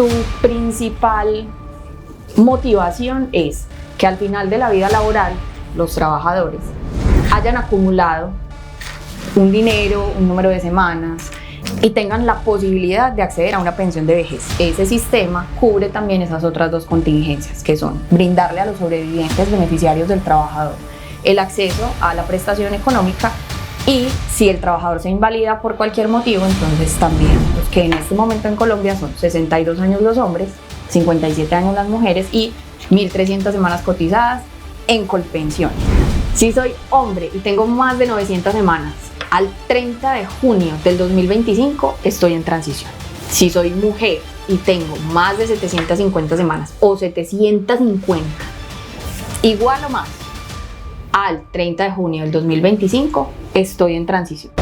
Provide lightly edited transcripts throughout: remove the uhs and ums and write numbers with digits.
su principal motivación es que al final de la vida laboral los trabajadores hayan acumulado un dinero, un número de semanas y tengan la posibilidad de acceder a una pensión de vejez. Ese sistema cubre también esas otras dos contingencias, que son brindarle a los sobrevivientes beneficiarios del trabajador el acceso a la prestación económica, y si el trabajador se invalida por cualquier motivo, entonces también los que en este momento en Colombia son 62 años los hombres, 57 años las mujeres y 1.300 semanas cotizadas en Colpensiones. Si soy hombre y tengo más de 900 semanas, al 30 de junio del 2025 estoy en transición. Si soy mujer y tengo más de 750 semanas o 750, igual o más, al 30 de junio del 2025 estoy en transición.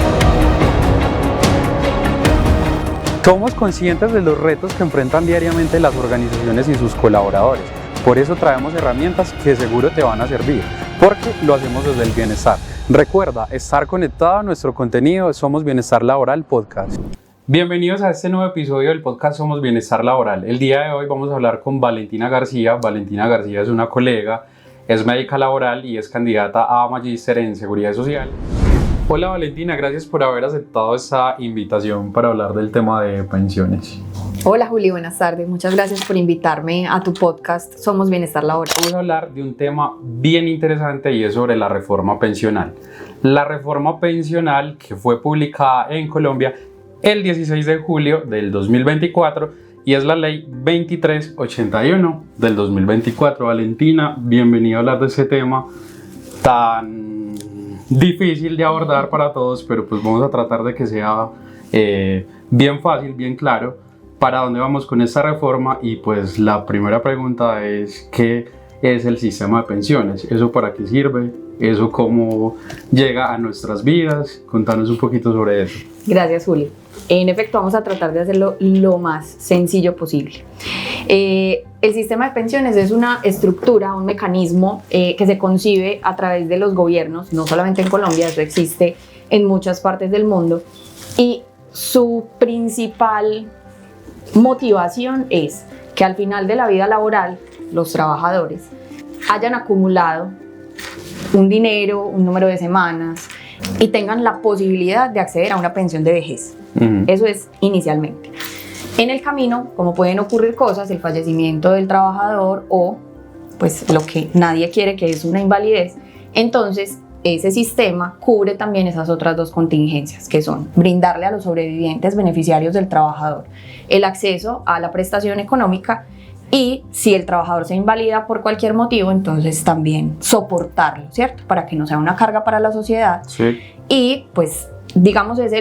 Somos conscientes de los retos que enfrentan diariamente las organizaciones y sus colaboradores. Por eso traemos herramientas que seguro te van a servir, porque lo hacemos desde el bienestar. Recuerda estar conectado a nuestro contenido. Somos Bienestar Laboral Podcast. Bienvenidos a este nuevo episodio del podcast Somos Bienestar Laboral. El día de hoy vamos a hablar con Valentina García. Valentina García es una colega, es médica laboral y es candidata a magíster en Seguridad Social. Hola Valentina, gracias por haber aceptado esta invitación para hablar del tema de pensiones. Hola Juli, buenas tardes. Muchas gracias por invitarme a tu podcast Somos Bienestar Laboral. Vamos a hablar de un tema bien interesante y es sobre la reforma pensional. La reforma pensional que fue publicada en Colombia el 16 de julio del 2024 y es la ley 2381 del 2024. Valentina, bienvenida a hablar de ese tema tan difícil de abordar para todos, pero pues vamos a tratar de que sea bien fácil, bien claro para dónde vamos con esta reforma. Y pues la primera pregunta es: ¿qué es el sistema de pensiones? ¿Eso para qué sirve? ¿Eso cómo llega a nuestras vidas? Contanos un poquito sobre eso. Gracias, Juli. En efecto, vamos a tratar de hacerlo lo más sencillo posible. El sistema de pensiones es una estructura, un mecanismo que se concibe a través de los gobiernos, no solamente en Colombia, eso existe en muchas partes del mundo, y su principal motivación es que al final de la vida laboral los trabajadores hayan acumulado un dinero, un número de semanas y tengan la posibilidad de acceder a una pensión de vejez. Eso es inicialmente. En el camino, como pueden ocurrir cosas, el fallecimiento del trabajador o pues lo que nadie quiere, que es una invalidez, entonces ese sistema cubre también esas otras dos contingencias, que son brindarle a los sobrevivientes beneficiarios del trabajador el acceso a la prestación económica, y si el trabajador se invalida por cualquier motivo, entonces también soportarlo, ¿cierto? Para que no sea una carga para la sociedad. Sí. Y pues digamos es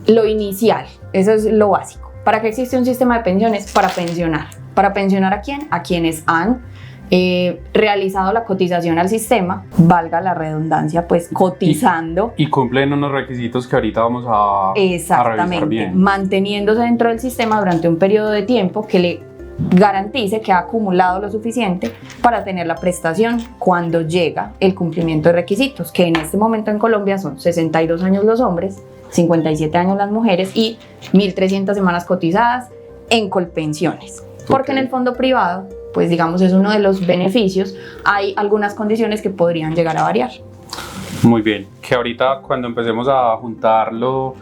lo inicial, eso es lo básico. ¿Para qué existe un sistema de pensiones? Para pensionar. ¿Para pensionar a quién? A quienes han realizado la cotización al sistema, valga la redundancia, pues cotizando. Y cumplen unos requisitos que ahorita vamos a revisar bien. Manteniéndose dentro del sistema durante un periodo de tiempo que le garantice que ha acumulado lo suficiente para tener la prestación cuando llega el cumplimiento de requisitos, que en este momento en Colombia son 62 años los hombres, 57 años las mujeres y 1.300 semanas cotizadas en Colpensiones. Porque en el fondo privado, pues digamos es uno de los beneficios, hay algunas condiciones que podrían llegar a variar. Muy bien, que ahorita cuando empecemos a juntarlo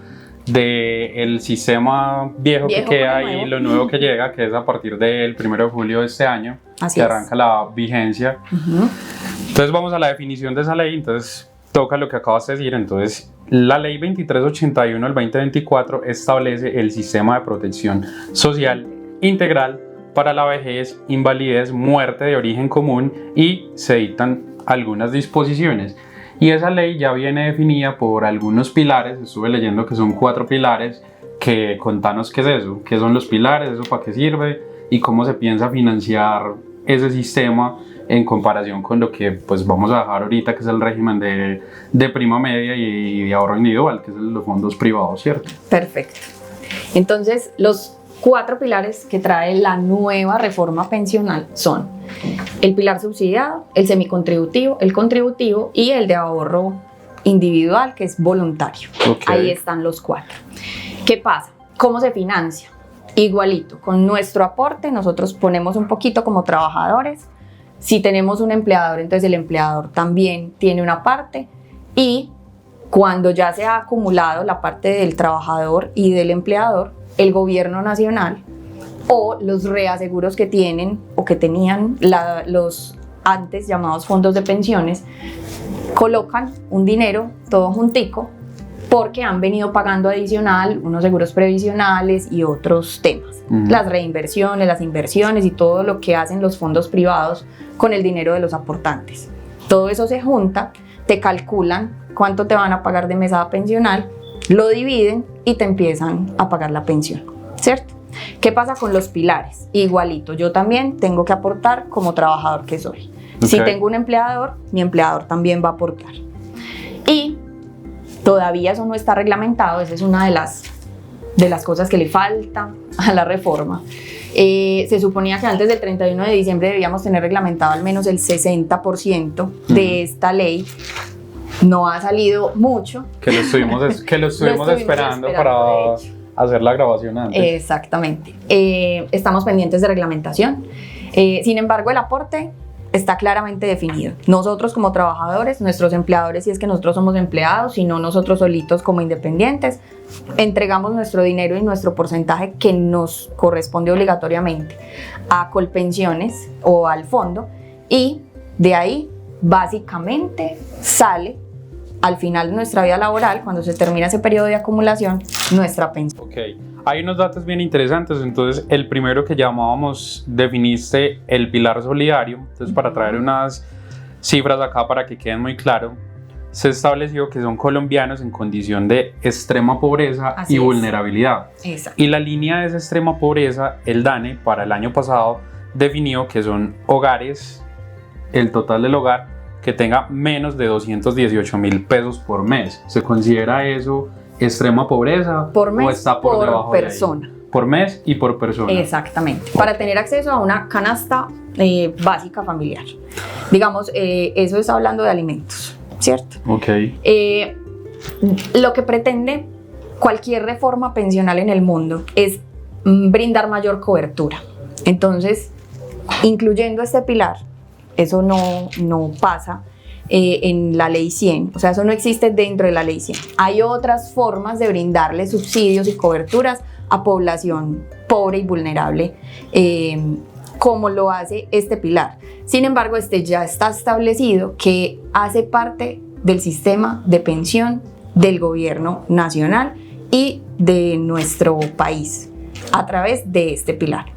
del sistema viejo que queda y lo nuevo que llega, que es a partir del 1 de julio de este año, así que arranca la vigencia. Entonces vamos a la definición de esa ley. Entonces toca lo que acabas de decir. Entonces la ley 2381 del 2024 establece el sistema de protección social integral para la vejez, invalidez, muerte de origen común, y se dictan algunas disposiciones. Y esa ley ya viene definida por algunos pilares. Estuve leyendo que son 4 pilares. Que contanos qué es eso, qué son los pilares, eso para qué sirve y cómo se piensa financiar ese sistema en comparación con lo que pues vamos a dejar ahorita, que es el régimen de prima media y de ahorro individual, que es los fondos privados, ¿cierto? Perfecto. Entonces, los 4 pilares que trae la nueva reforma pensional son el pilar subsidiado, el semicontributivo, el contributivo y el de ahorro individual, que es voluntario. Okay. Ahí están los 4. ¿Qué pasa? ¿Cómo se financia? igualito, con nuestro aporte nosotros ponemos un poquito como trabajadores. Si tenemos un empleador, entonces el empleador también tiene una parte, y cuando ya se ha acumulado la parte del trabajador y del empleador, el gobierno nacional o los reaseguros que tienen o que tenían los antes llamados fondos de pensiones colocan un dinero todo juntico porque han venido pagando adicional unos seguros previsionales y otros temas, las reinversiones, las inversiones y todo lo que hacen los fondos privados con el dinero de los aportantes. Todo eso se junta, te calculan cuánto te van a pagar de mesada pensional, lo dividen y te empiezan a pagar la pensión, ¿cierto? ¿Qué pasa con los pilares? Igualito, yo también tengo que aportar como trabajador que soy. Okay. Si tengo un empleador, mi empleador también va a aportar. Y todavía eso no está reglamentado, esa es una de las cosas que le falta a la reforma. Se suponía que antes del 31 de diciembre debíamos tener reglamentado al menos el 60% de esta ley. No ha salido mucho. Que lo estuvimos esperando para hacer la grabación antes. Exactamente. Estamos pendientes de reglamentación. Sin embargo, el aporte está claramente definido. Nosotros como trabajadores, nuestros empleadores, si es que nosotros somos empleados, si no nosotros solitos como independientes, entregamos nuestro dinero y nuestro porcentaje que nos corresponde obligatoriamente a Colpensiones o al fondo, y de ahí básicamente sale al final de nuestra vida laboral, cuando se termina ese periodo de acumulación, nuestra pensión. Ok, hay unos datos bien interesantes. Entonces, el primero que llamábamos, definiste el pilar solidario. Entonces, para traer unas cifras acá para que queden muy claro, se estableció que son colombianos en condición de extrema pobreza y vulnerabilidad. Exacto. Y la línea de esa extrema pobreza, el DANE, para el año pasado, definió que son hogares, el total del hogar, que tenga menos de 218.000 pesos por mes. ¿Se considera eso extrema pobreza? Por mes, o está por debajo persona. De ahí? Por mes y por persona. Exactamente. Okay. Para tener acceso a una canasta básica familiar. Digamos, eso está hablando de alimentos, ¿cierto? Ok. Lo que pretende cualquier reforma pensional en el mundo es brindar mayor cobertura. Entonces, incluyendo este pilar, eso no pasa en la ley 100, o sea, eso no existe dentro de la ley 100. Hay otras formas de brindarle subsidios y coberturas a población pobre y vulnerable, como lo hace este pilar. Sin embargo, este ya está establecido que hace parte del sistema de pensión del gobierno nacional y de nuestro país a través de este pilar.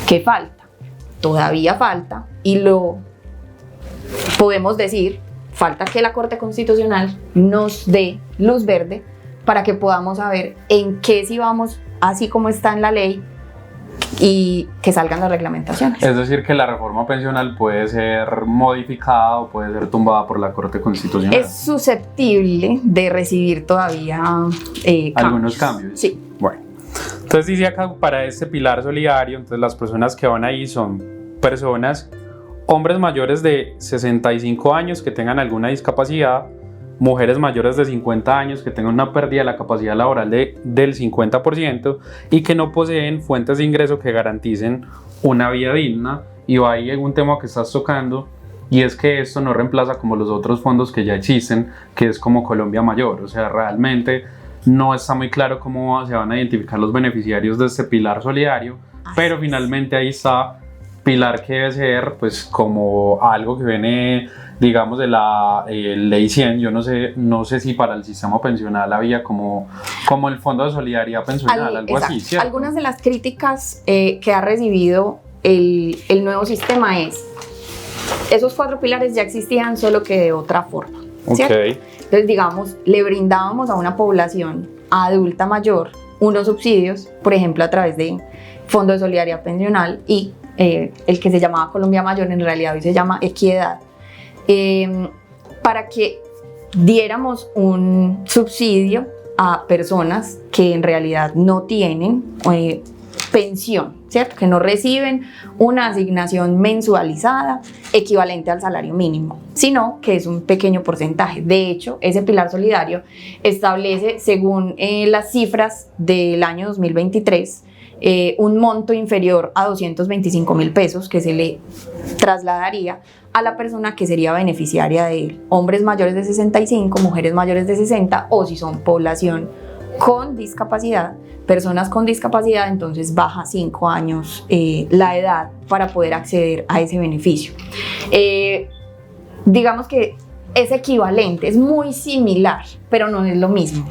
¿Qué falta? Todavía falta, y lo podemos decir, falta que la Corte Constitucional nos dé luz verde para que podamos saber en qué sí vamos, así como está en la ley, y que salgan las reglamentaciones. Es decir, que la reforma pensional puede ser modificada o puede ser tumbada por la Corte Constitucional. Es susceptible de recibir todavía algunos cambios. Sí. Bueno, entonces dice acá, para este pilar solidario, entonces las personas que van ahí son personas, hombres mayores de 65 años que tengan alguna discapacidad, mujeres mayores de 50 años que tengan una pérdida de la capacidad laboral del 50% y que no poseen fuentes de ingreso que garanticen una vida digna. Y va ahí un tema que estás tocando, y es que esto no reemplaza como los otros fondos que ya existen, que es como Colombia Mayor. O sea, realmente no está muy claro cómo se van a identificar los beneficiarios de este pilar solidario, pero finalmente ahí está pilar, que debe ser pues como algo que viene, digamos, de la ley 100. Yo no sé si para el sistema pensional había como el fondo de solidaridad pensional, algo así, ¿cierto? Algunas de las críticas que ha recibido el nuevo sistema es, esos 4 pilares ya existían, solo que de otra forma, ¿cierto? Okay. Entonces, digamos, le brindábamos a una población adulta mayor unos subsidios, por ejemplo, a través de Fondo de Solidaridad Pensional, y el que se llamaba Colombia Mayor en realidad hoy se llama Equidad, para que diéramos un subsidio a personas que en realidad no tienen pensión, ¿cierto? Que no reciben una asignación mensualizada equivalente al salario mínimo, sino que es un pequeño porcentaje. De hecho, ese pilar solidario establece, según las cifras del año 2023, un monto inferior a 225.000 pesos que se le trasladaría a la persona que sería beneficiaria de él. Hombres mayores de 65, mujeres mayores de 60 o si son población con discapacidad, personas con discapacidad, entonces baja 5 años la edad para poder acceder a ese beneficio. Digamos que es equivalente, es muy similar, pero no es lo mismo.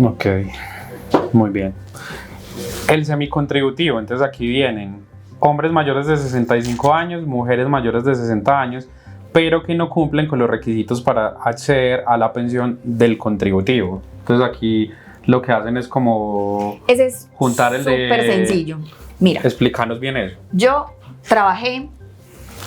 Ok, muy bien. El semicontributivo, entonces aquí vienen hombres mayores de 65 años, mujeres mayores de 60 años, pero que no cumplen con los requisitos para acceder a la pensión del contributivo. Entonces aquí lo que hacen es como ese es juntar el de... Súper sencillo. Mira, explícanos bien eso. yo trabajé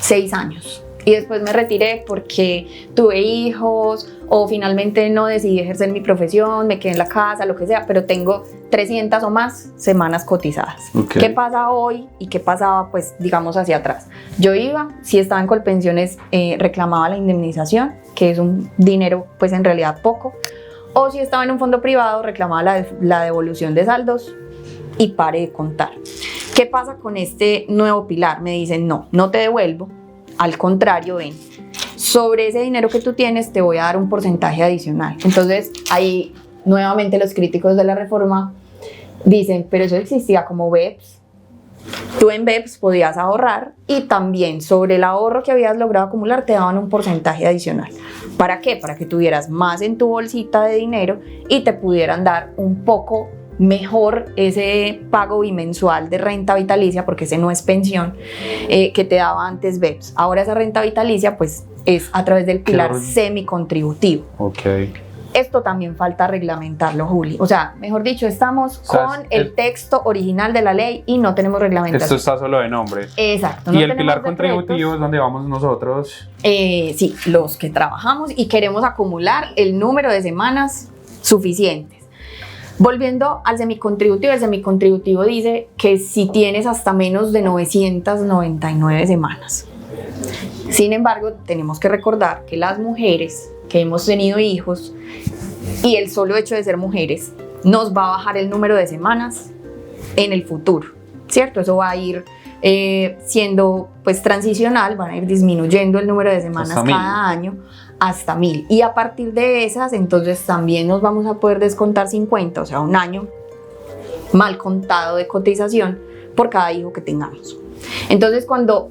6 años y después me retiré porque tuve hijos o finalmente no decidí ejercer mi profesión, me quedé en la casa, lo que sea, pero tengo 300 o más semanas cotizadas. Okay. ¿Qué pasa hoy y qué pasaba, pues, digamos, hacia atrás? Yo iba, si estaba en Colpensiones, reclamaba la indemnización, que es un dinero, pues, en realidad poco, o si estaba en un fondo privado, reclamaba la devolución de saldos y paré de contar. ¿Qué pasa con este nuevo pilar? Me dicen, no te devuelvo, al contrario, ven, sobre ese dinero que tú tienes te voy a dar un porcentaje adicional. Entonces, ahí nuevamente los críticos de la reforma dicen, pero eso existía como BEPS. Tú en BEPS podías ahorrar y también sobre el ahorro que habías logrado acumular te daban un porcentaje adicional. ¿Para qué? Para que tuvieras más en tu bolsita de dinero y te pudieran dar un poco mejor ese pago bimensual de renta vitalicia, porque ese no es pensión, que te daba antes BEPS. Ahora esa renta vitalicia pues es a través del pilar semicontributivo. Okay. Esto también falta reglamentarlo, Juli. O sea, mejor dicho, estamos con el texto original de la ley y no tenemos reglamentación. Esto está solo de nombre. Exacto. Y el pilar contributivo es donde vamos nosotros. Sí, los que trabajamos y queremos acumular el número de semanas suficientes. Volviendo al semicontributivo, el semicontributivo dice que si tienes hasta menos de 999 semanas. Sin embargo, tenemos que recordar que las mujeres que hemos tenido hijos y el solo hecho de ser mujeres nos va a bajar el número de semanas en el futuro, ¿cierto? Eso va a ir siendo pues transicional, van a ir disminuyendo el número de semanas cada año hasta 1000 y a partir de esas entonces también nos vamos a poder descontar 50, o sea, un año mal contado de cotización por cada hijo que tengamos. Entonces cuando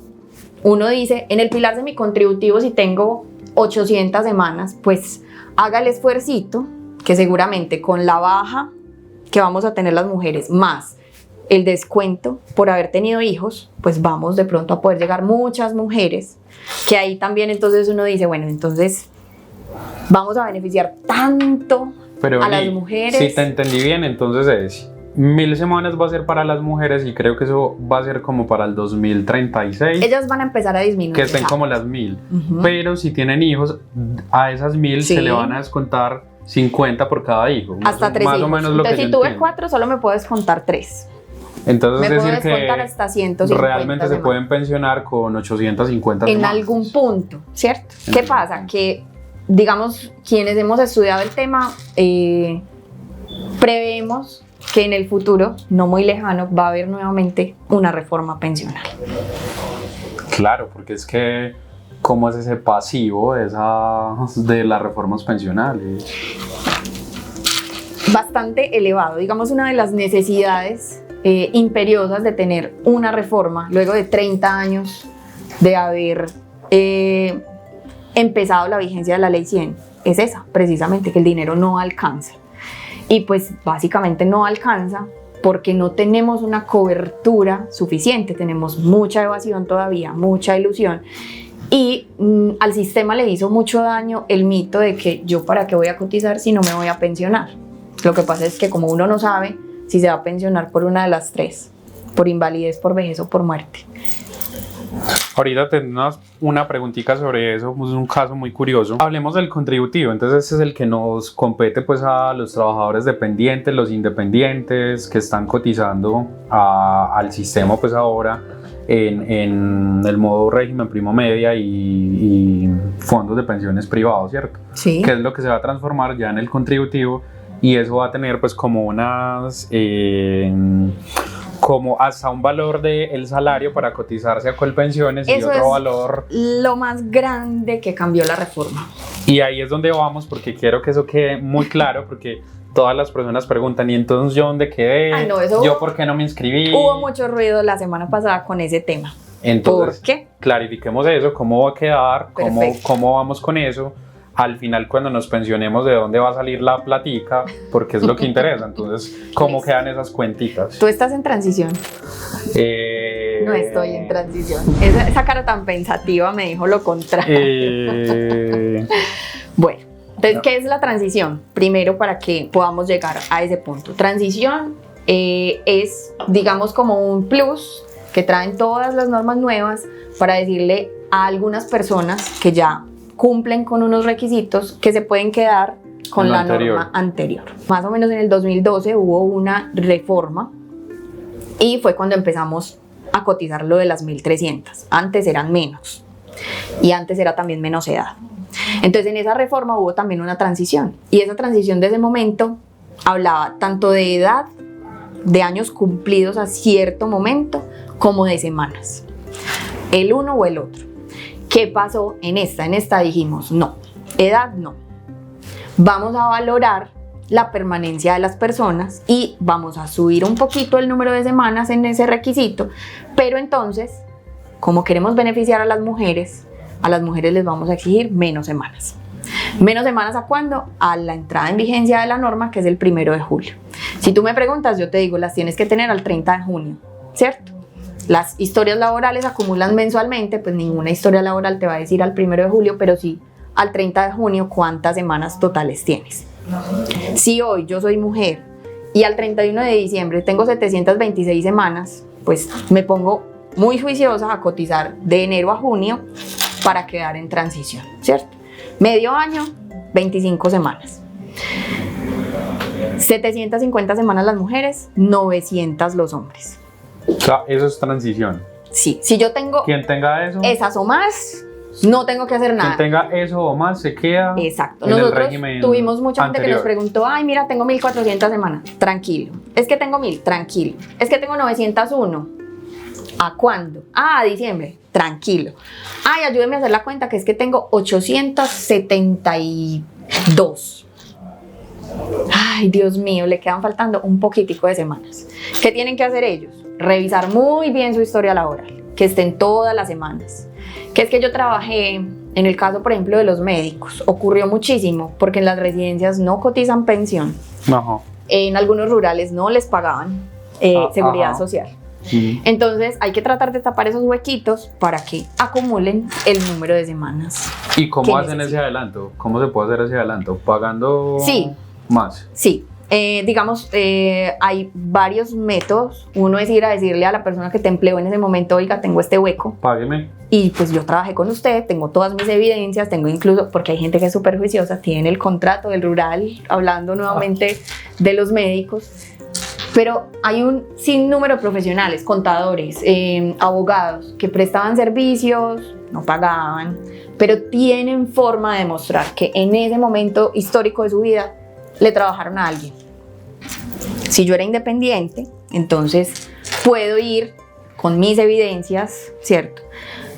uno dice en el pilar semicontributivo si tengo 800 semanas, pues haga el esfuercito que seguramente con la baja que vamos a tener las mujeres más el descuento por haber tenido hijos, pues vamos de pronto a poder llegar muchas mujeres, que ahí también entonces uno dice, bueno, entonces vamos a beneficiar tanto a las mujeres. Si te entendí bien, entonces es 1000 semanas va a ser para las mujeres y creo que eso va a ser como para el 2036. Ellas van a empezar a disminuir. Que estén como las 1000. Pero si tienen hijos, a esas 1000 se le van a descontar 50 por cada hijo. Hasta 3 hijos. Más o menos lo entonces, que si tuve 4, solo me puedo descontar 3. Entonces me es puedo decir descontar que hasta 150 realmente semanas. Se pueden pensionar con 850 en semanas. algún punto, ¿cierto? ¿Qué pasa? Que, digamos, quienes hemos estudiado el tema, prevemos que en el futuro, no muy lejano, va a haber nuevamente una reforma pensional. Claro, porque es que ¿cómo es ese pasivo de las reformas pensionales? Bastante elevado. Digamos, una de las necesidades imperiosas de tener una reforma luego de 30 años de haber empezado la vigencia de la Ley 100 es esa, precisamente, que el dinero no alcanza. Y pues básicamente no alcanza porque no tenemos una cobertura suficiente, tenemos mucha evasión todavía, mucha ilusión. Y al sistema le hizo mucho daño el mito de que yo para qué voy a cotizar si no me voy a pensionar. Lo que pasa es que como uno no sabe si se va a pensionar por una de las 3, por invalidez, por vejez o por muerte. Ahorita tenemos una preguntita sobre eso, es un caso muy curioso. Hablemos del contributivo, entonces ese es el que nos compete pues a los trabajadores dependientes, los independientes que están cotizando al sistema pues ahora en el modo régimen primo media y fondos de pensiones privados, ¿cierto? Sí. Que es lo que se va a transformar ya en el contributivo y eso va a tener pues como como hasta un valor del salario para cotizarse a Colpensiones y Eso otro es valor. lo más grande que cambió la reforma. Y ahí es donde vamos, porque quiero que eso quede muy claro, porque todas las personas preguntan, ¿y entonces yo dónde quedé? Ay, no, eso ¿Yo por qué no me inscribí? Hubo mucho ruido la semana pasada con ese tema. Entonces, ¿Por qué? clarifiquemos eso, cómo va a quedar, cómo vamos con eso. Al final, cuando nos pensionemos, ¿de dónde va a salir la platica? Porque es lo que interesa. Entonces, ¿cómo quedan esas cuentitas? ¿Tú estás en transición? No estoy en transición. Esa cara tan pensativa me dijo lo contrario. Bueno, entonces, ¿qué es la transición? Primero, para que podamos llegar a ese punto. Transición es, digamos, como un plus que traen todas las normas nuevas para decirle a algunas personas que ya cumplen con unos requisitos que se pueden quedar con la norma anterior. Más o menos en el 2012 hubo una reforma y fue cuando empezamos a cotizar lo de las 1.300. Antes eran menos y antes era también menos edad. Entonces en esa reforma hubo también una transición y esa transición de ese momento hablaba tanto de edad, de años cumplidos a cierto momento, como de semanas, el uno o el otro. ¿Qué pasó en esta? En esta dijimos, no, edad no. Vamos a valorar la permanencia de las personas y vamos a subir un poquito el número de semanas en ese requisito, pero entonces, como queremos beneficiar a las mujeres les vamos a exigir menos semanas. ¿Menos semanas a cuándo? A la entrada en vigencia de la norma, que es el 1 de julio. Si tú me preguntas, yo te digo, las tienes que tener al 30 de junio, ¿cierto? Las historias laborales acumulan mensualmente, pues ninguna historia laboral te va a decir al 1 de julio, pero sí al 30 de junio cuántas semanas totales tienes. Si hoy yo soy mujer y al 31 de diciembre tengo 726 semanas, pues me pongo muy juiciosa a cotizar de enero a junio para quedar en transición, ¿cierto? Medio año, 25 semanas. 750 semanas las mujeres, 900 los hombres. O sea, eso es transición. Sí, si yo tengo quien tenga eso, esas o más, no tengo que hacer nada. Quien tenga eso o más se queda. Exacto. En Nosotros el régimen tuvimos mucha gente anterior. que nos preguntó, ay, mira, tengo 1.400 semanas, tranquilo. Es que tengo 1.000, tranquilo. Es que tengo 901. ¿A cuándo? Ah, a diciembre, tranquilo. Ay, ayúdeme a hacer la cuenta, que es que tengo 872. Ay, Dios mío, le quedan faltando un poquitico de semanas. ¿Qué tienen que hacer ellos? Revisar muy bien su historia laboral, que estén todas las semanas. Que es que yo trabajé, en el caso, por ejemplo, de los médicos, ocurrió muchísimo, porque en las residencias no cotizan pensión. Ajá. En algunos rurales no les pagaban seguridad social. Sí. Entonces hay que tratar de tapar esos huequitos para que acumulen el número de semanas. ¿Y cómo hacen necesitan. ese adelanto? ¿Cómo se puede hacer ese adelanto? ¿Pagando Sí. más? Sí, digamos, hay varios métodos. Uno es ir a decirle a la persona que te empleó en ese momento, oiga, tengo este hueco Págueme. y pues yo trabajé con usted, tengo todas mis evidencias, tengo incluso, porque hay gente que es súper juiciosa, tiene el contrato del rural, hablando nuevamente de los médicos. Pero hay un sinnúmero de profesionales, contadores, abogados, que prestaban servicios, no pagaban, pero tienen forma de demostrar que en ese momento histórico de su vida le trabajaron a alguien. Si yo era independiente, entonces puedo ir con mis evidencias, ¿cierto?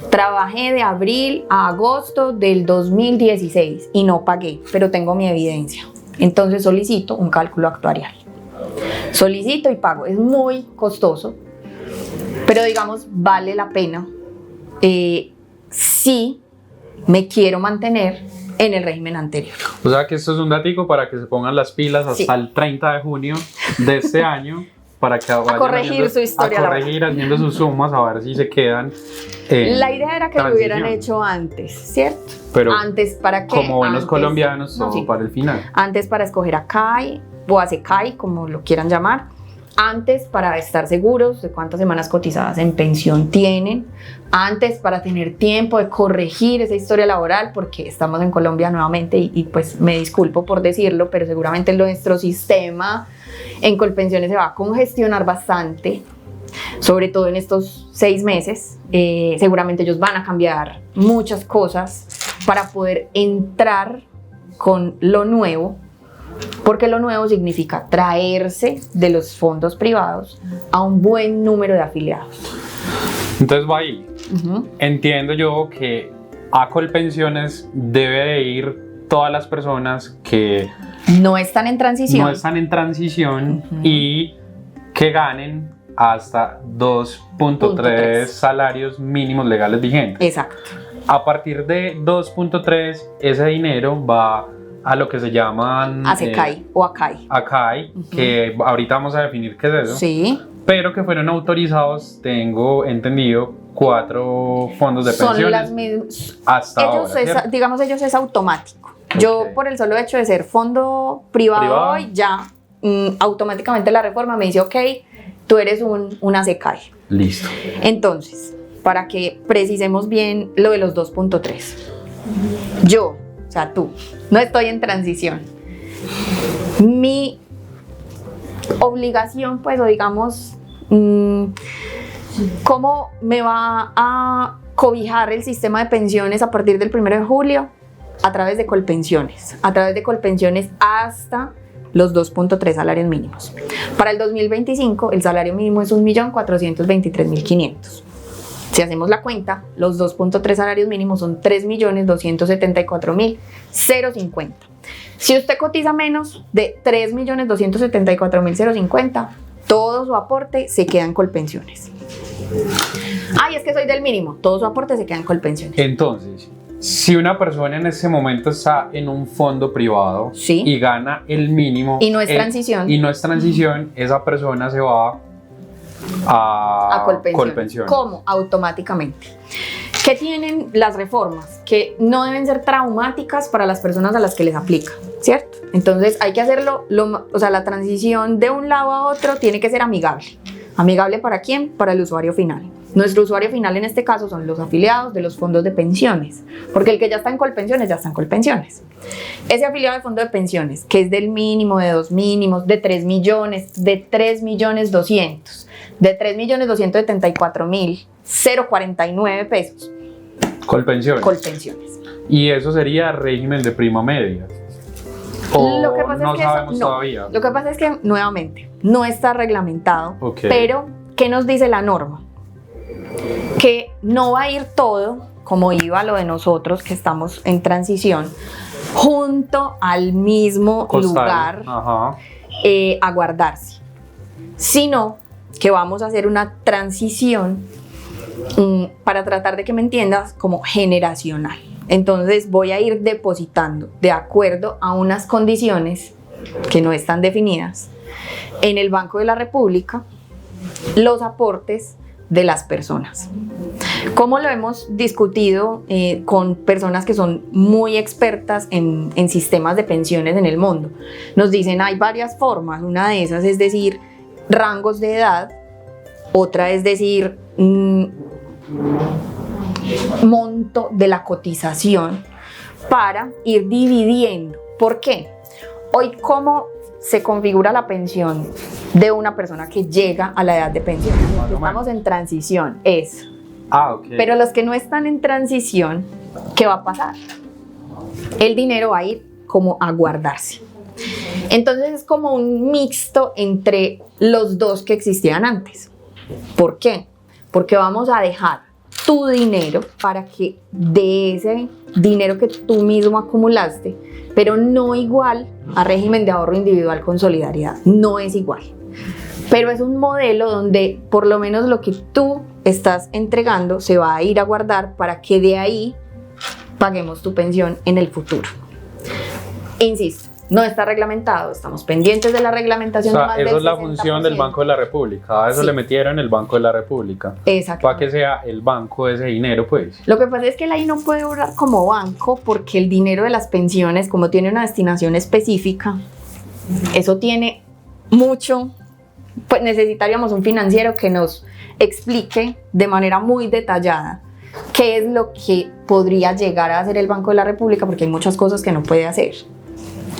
Trabajé de abril a agosto del 2016 y no pagué, pero tengo mi evidencia. Entonces solicito un cálculo actuarial. Solicito y pago. Es muy costoso, pero digamos, vale la pena si me quiero mantener en el régimen anterior. O sea que esto es un datico para que se pongan las pilas hasta el 30 de junio de este año para que vayan corregir su historia a corregir haciendo sus sumas a ver si se quedan la idea era que lo hubieran hecho antes, ¿cierto? Pero antes, ¿para qué? Como buenos Antes, colombianos, no, todo sí. para el final. Antes para escoger a CAI o a SECAI, como lo quieran llamar. Antes para estar seguros de cuántas semanas cotizadas en pensión tienen. Antes para tener tiempo de corregir esa historia laboral, porque estamos en Colombia nuevamente y pues me disculpo por decirlo, pero seguramente nuestro sistema en Colpensiones se va a congestionar bastante, sobre todo en estos 6 meses. Seguramente ellos van a cambiar muchas cosas para poder entrar con lo nuevo Porque lo nuevo significa traerse de los fondos privados a un buen número de afiliados. Entonces va ahí. Entiendo yo que a Colpensiones debe de ir todas las personas que no están en transición, y que ganen hasta 2.3 salarios mínimos legales vigentes. Exacto. A partir de 2.3, ese dinero va a lo que se llaman ACAI o ACAI. ACAI, que ahorita vamos a definir qué es eso. Sí. Pero que fueron autorizados, tengo entendido, 4 fondos de pensiones. Son las mismas. Hasta ahora, digamos, ellos es automático. Okay. Yo, por el solo hecho de ser fondo privado, ya automáticamente la reforma me dice, ok, tú eres un ACAI. Listo. Entonces, para que precisemos bien lo de los 2.3. Yo, o sea, tú, no estoy en transición. Mi obligación, pues, o digamos, ¿cómo me va a cobijar el sistema de pensiones a partir del 1 de julio? A través de Colpensiones. A través de Colpensiones hasta los 2.3 salarios mínimos. Para el 2025, el salario mínimo es 1.423.500. Si hacemos la cuenta, los 2.3 salarios mínimos son 3.274.050. Si usted cotiza menos de 3.274.050, todo su aporte se queda en Colpensiones. Ay, es que soy del mínimo, todo su aporte se queda en Colpensiones. Entonces, si una persona en ese momento está en un fondo privado, ¿sí?, y gana el mínimo y no es transición, esa persona se va a Colpensiones. ¿Cómo? Automáticamente. ¿Qué tienen las reformas? Que no deben ser traumáticas para las personas a las que les aplica, ¿cierto? Entonces hay que hacerlo, o sea, la transición de un lado a otro tiene que ser amigable. ¿Amigable para quién? Para el usuario final. Nuestro usuario final en este caso son los afiliados de los fondos de pensiones, porque el que ya está en Colpensiones, ya está en Colpensiones. Ese afiliado de fondo de pensiones, que es del mínimo, de 2 mínimos, de 3 millones, de 3.200.000, de 3.274.049 pesos. Colpensiones. Colpensiones. Y eso sería régimen de prima media. Lo que pasa no es que sabemos eso, no. Todavía. Lo que pasa es que, nuevamente, no está reglamentado, okay, pero ¿qué nos dice la norma? Que no va a ir todo, como iba lo de nosotros que estamos en transición, junto al mismo lugar a guardarse, sino que vamos a hacer una transición, para tratar de que me entiendas, como generacional. Entonces voy a ir depositando de acuerdo a unas condiciones que no están definidas en el Banco de la República los aportes de las personas. Como lo hemos discutido con personas que son muy expertas en sistemas de pensiones en el mundo, nos dicen hay varias formas. Una de esas es decir rangos de edad, otra es decir monto de la cotización para ir dividiendo. ¿Por qué? Hoy, ¿cómo se configura la pensión de una persona que llega a la edad de pensión? Estamos en transición, eso. Okay. Pero los que no están en transición, ¿qué va a pasar? El dinero va a ir como a guardarse. Entonces es como un mixto entre los dos que existían antes. ¿Por qué? Porque vamos a dejar tu dinero para que de ese dinero que tú mismo acumulaste, pero no igual a régimen de ahorro individual con solidaridad, no es igual. Pero es un modelo donde por lo menos lo que tú estás entregando se va a ir a guardar para que de ahí paguemos tu pensión en el futuro. Insisto, no está reglamentado, estamos pendientes de la reglamentación. O sea, de más del eso es la 60%. función del Banco de la República. A eso sí le metieron el Banco de la República. Exacto. Para que sea el banco de ese dinero, pues. Lo que pasa es que él ahí no puede obrar como banco porque el dinero de las pensiones, como tiene una destinación específica, eso tiene mucho. Pues necesitaríamos un financiero que nos explique de manera muy detallada qué es lo que podría llegar a hacer el Banco de la República, porque hay muchas cosas que no puede hacer.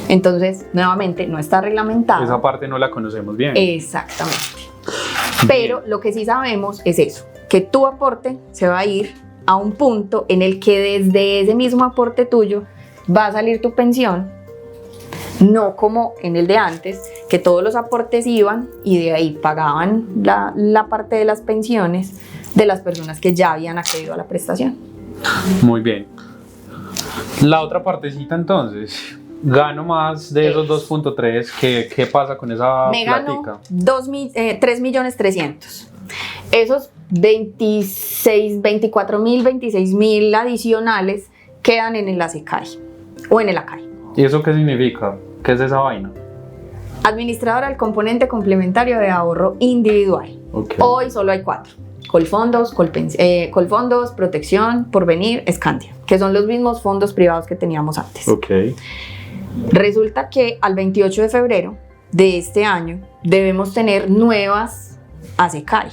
Entonces, nuevamente, no está reglamentado. Esa parte no la conocemos bien. Exactamente. Pero lo que sí sabemos es eso, que tu aporte se va a ir a un punto en el que desde ese mismo aporte tuyo va a salir tu pensión no como en el de antes, que todos los aportes iban y de ahí pagaban la parte de las pensiones de las personas que ya habían accedido a la prestación. Muy bien. La otra partecita entonces, gano más de esos 2.3, ¿qué pasa con esa Me platica? gano 3.300.000. Esos 24.000 adicionales quedan en el ASECAI o en el ACAI. ¿Y eso qué significa? ¿Qué es esa vaina? Administradora del componente complementario de ahorro individual. Okay. Hoy solo hay 4. Colfondos, Protección, Porvenir, Scandia, que son los mismos fondos privados que teníamos antes. Okay. Resulta que al 28 de febrero de este año debemos tener nuevas ASECAI,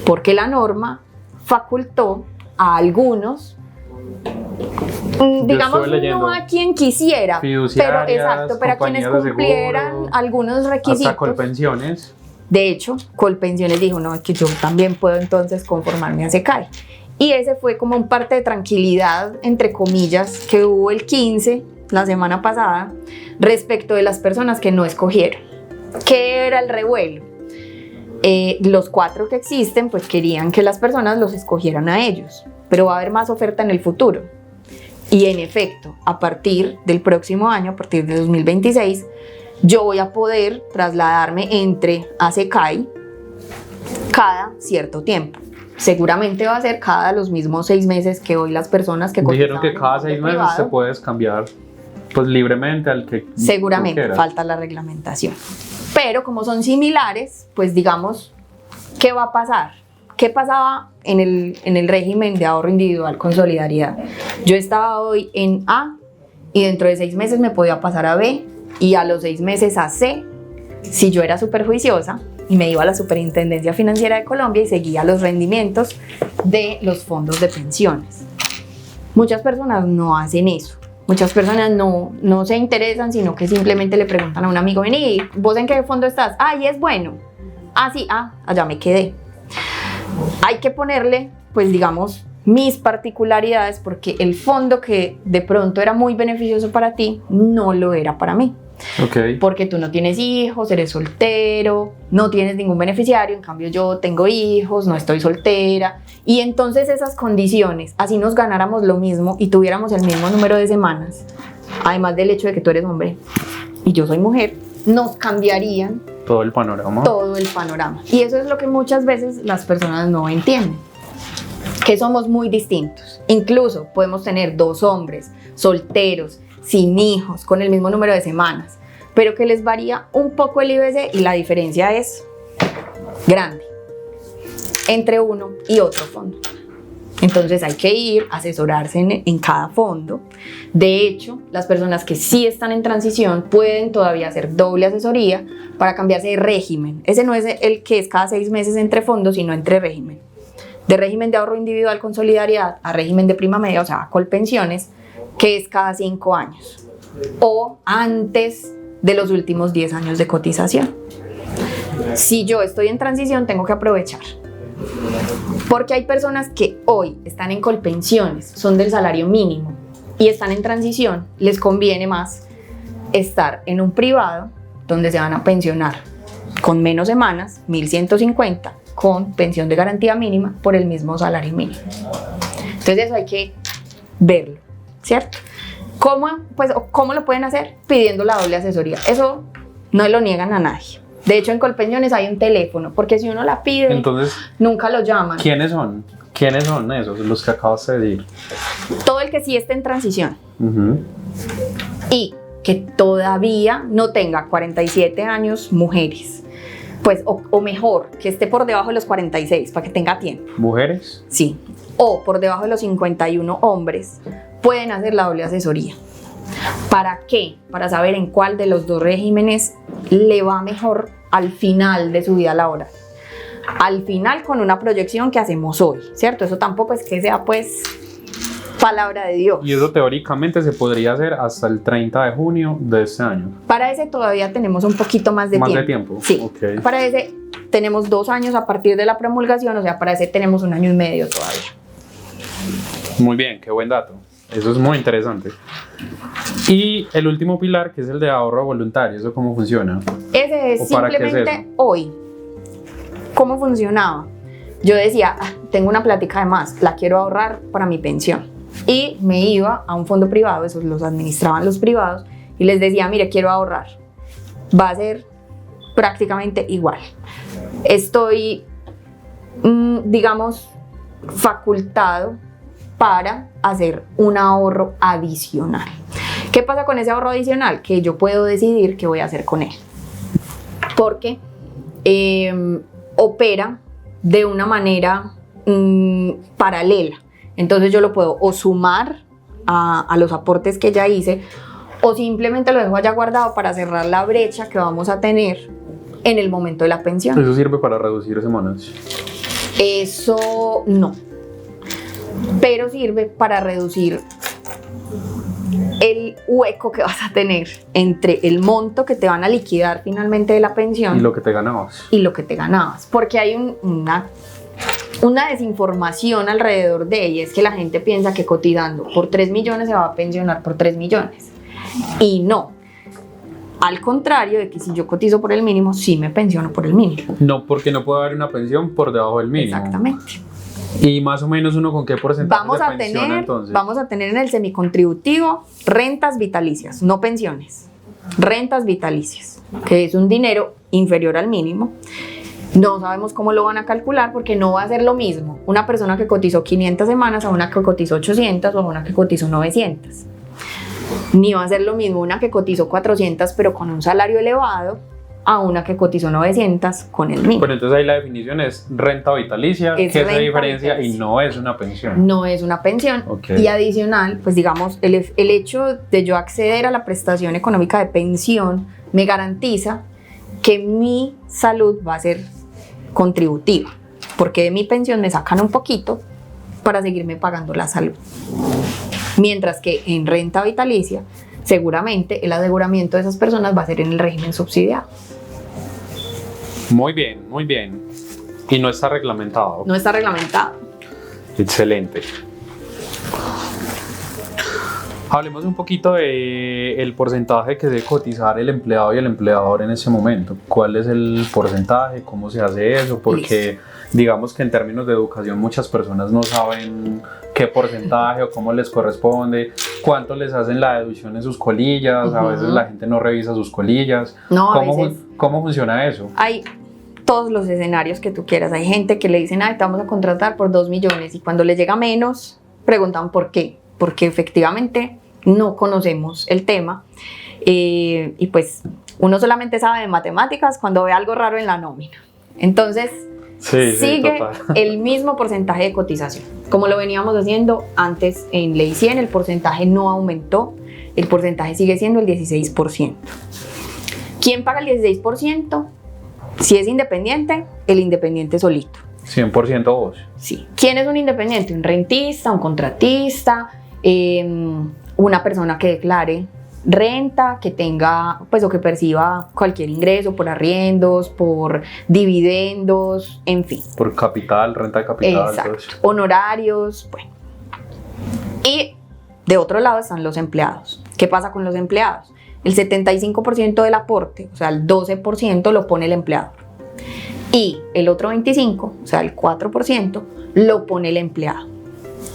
porque la norma facultó a algunos, digamos, no a quien quisiera, pero exacto, pero a quienes cumplieran algunos requisitos. Hasta Colpensiones. De hecho, Colpensiones dijo, no, es que yo también puedo entonces conformarme a ASECAI. Y ese fue como un parte de tranquilidad, entre comillas, que hubo el 15, la semana pasada, respecto de las personas que no escogieron. ¿Qué era el revuelo? Los 4 que existen, pues querían que las personas los escogieran a ellos, pero va a haber más oferta en el futuro. Y en efecto, a partir del próximo año, a partir de 2026, yo voy a poder trasladarme entre ASECAI cada cierto tiempo. Seguramente va a ser cada los mismos 6 meses que hoy las personas que dijeron que cada 6 meses te puedes cambiar pues libremente al que seguramente falta la reglamentación, pero como son similares, pues digamos, ¿qué va a pasar? ¿Qué pasaba en el régimen de ahorro individual con solidaridad? Yo estaba hoy en A y dentro de 6 meses me podía pasar a B y a los 6 meses a C, si yo era súper juiciosa y me iba a la Superintendencia Financiera de Colombia y seguía los rendimientos de los fondos de pensiones. Muchas personas no hacen eso. Muchas personas no se interesan, sino que simplemente le preguntan a un amigo, vení, ¿vos en qué fondo estás? Ah, y es bueno. Ah, sí, allá me quedé. Hay que ponerle, pues digamos, mis particularidades, porque el fondo que de pronto era muy beneficioso para ti, no lo era para mí. Okay. Porque tú no tienes hijos, eres soltero, no tienes ningún beneficiario, en cambio yo tengo hijos, no estoy soltera, y entonces esas condiciones, así nos ganáramos lo mismo y tuviéramos el mismo número de semanas, además del hecho de que tú eres hombre y yo soy mujer, nos cambiarían todo el panorama. Todo el panorama. Y eso es lo que muchas veces las personas no entienden, que somos muy distintos. Incluso podemos tener 2 hombres solteros, sin hijos, con el mismo número de semanas, pero que les varía un poco el IBC y la diferencia es grande entre uno y otro fondo. Entonces hay que ir a asesorarse en cada fondo. De hecho, las personas que sí están en transición pueden todavía hacer doble asesoría para cambiarse de régimen. Ese no es el que es cada 6 meses entre fondos, sino entre régimen. De régimen de ahorro individual con solidaridad a régimen de prima media, o sea, Colpensiones, que es cada 5 años o antes de los últimos 10 años de cotización. Si yo estoy en transición, tengo que aprovechar, porque hay personas que hoy están en Colpensiones, son del salario mínimo y están en transición, les conviene más estar en un privado donde se van a pensionar con menos semanas, 1.150, con pensión de garantía mínima por el mismo salario mínimo. Entonces eso hay que verlo, ¿cierto? ¿Cómo lo pueden hacer? Pidiendo la doble asesoría. Eso no lo niegan a nadie. De hecho, en Colpensiones hay un teléfono, porque si uno la pide, entonces, nunca lo llaman. ¿Quiénes son? ¿Quiénes son esos, los que acabas de decir? Todo el que sí esté en transición. Y que todavía no tenga 47 años, mujeres. Pues, o mejor, que esté por debajo de los 46, para que tenga tiempo. ¿Mujeres? Sí. O por debajo de los 51 hombres, pueden hacer la doble asesoría. ¿Para qué? Para saber en cuál de los 2 regímenes le va mejor al final de su vida laboral. Al final, con una proyección que hacemos hoy, ¿cierto? Eso tampoco es que sea, pues, palabra de Dios. Y eso teóricamente se podría hacer hasta el 30 de junio de este año. Para ese todavía tenemos un poquito más de tiempo. ¿Más de tiempo? Sí. Okay. Para ese tenemos 2 años a partir de la promulgación, o sea, para ese tenemos 1 año y medio todavía. Muy bien, qué buen dato. Eso es muy interesante. Y el último pilar, que es el de ahorro voluntario, ¿eso cómo funciona? Ese es simplemente hoy. ¿Cómo funcionaba? Yo decía, tengo una plática de más, la quiero ahorrar para mi pensión. Y me iba a un fondo privado, esos los administraban los privados, y les decía, mire, quiero ahorrar. Va a ser prácticamente igual. Estoy, digamos, facultado para hacer un ahorro adicional. ¿Qué pasa con ese ahorro adicional? Que yo puedo decidir qué voy a hacer con él. Porque opera de una manera paralela. Entonces yo lo puedo o sumar a los aportes que ya hice, o simplemente lo dejo allá guardado para cerrar la brecha que vamos a tener en el momento de la pensión. ¿Eso sirve para reducir semanas? Eso no. Pero sirve para reducir el hueco que vas a tener entre el monto que te van a liquidar finalmente de la pensión y lo que te ganabas. Porque hay una desinformación alrededor de ella, es que la gente piensa que cotizando por 3 millones se va a pensionar por 3 millones. Y no. Al contrario de que si yo cotizo por el mínimo, sí me pensiono por el mínimo. No, porque no puede haber una pensión por debajo del mínimo. Exactamente. ¿Y más o menos uno con qué porcentaje vamos se a pensiona tener, entonces? Vamos a tener en el semicontributivo rentas vitalicias, no pensiones. Rentas vitalicias, que es un dinero inferior al mínimo. No sabemos cómo lo van a calcular porque no va a ser lo mismo una persona que cotizó 500 semanas a una que cotizó 800 o a una que cotizó 900. Ni va a ser lo mismo una que cotizó 400 pero con un salario elevado a una que cotizó 900 con el mínimo. Pero entonces ahí la definición es renta vitalicia, que es la diferencia vitalicia. Y no es una pensión. No es una pensión. Okay. Y adicional, pues digamos, el hecho de yo acceder a la prestación económica de pensión me garantiza que mi salud va a ser contributiva, porque de mi pensión me sacan un poquito para seguirme pagando la salud. Mientras que en renta vitalicia, seguramente el aseguramiento de esas personas va a ser en el régimen subsidiado. Muy bien, muy bien. Y no está reglamentado. No está reglamentado. Excelente. Hablemos un poquito del porcentaje que debe cotizar el empleado y el empleador en ese momento. ¿Cuál es el porcentaje? ¿Cómo se hace eso? Porque digamos que en términos de educación muchas personas no saben qué porcentaje o cómo les corresponde, cuánto les hacen la deducción en sus colillas. A veces la gente no revisa sus colillas. No, ¿Cómo funciona eso? Hay todos los escenarios que tú quieras. Hay gente que le dicen, te vamos a contratar por 2 millones y cuando le llega menos, preguntan por qué. Porque efectivamente no conocemos el tema y pues uno solamente sabe de matemáticas cuando ve algo raro en la nómina. Entonces sigue el mismo porcentaje de cotización. Como lo veníamos haciendo antes en Ley 100, el porcentaje no aumentó, el porcentaje sigue siendo el 16%. ¿Quién paga el 16%? Si es independiente, el independiente solito. 100% vos. Sí. ¿Quién es un independiente? Un rentista, un contratista, una persona que declare renta, que tenga, pues, o que perciba cualquier ingreso por arriendos, por dividendos, en fin. Por capital, renta de capital. Exacto. Honorarios, bueno. Y de otro lado están los empleados. ¿Qué pasa con los empleados? El 75% del aporte, o sea, el 12% lo pone el empleador. Y el otro 25%, o sea, el 4%, lo pone el empleado.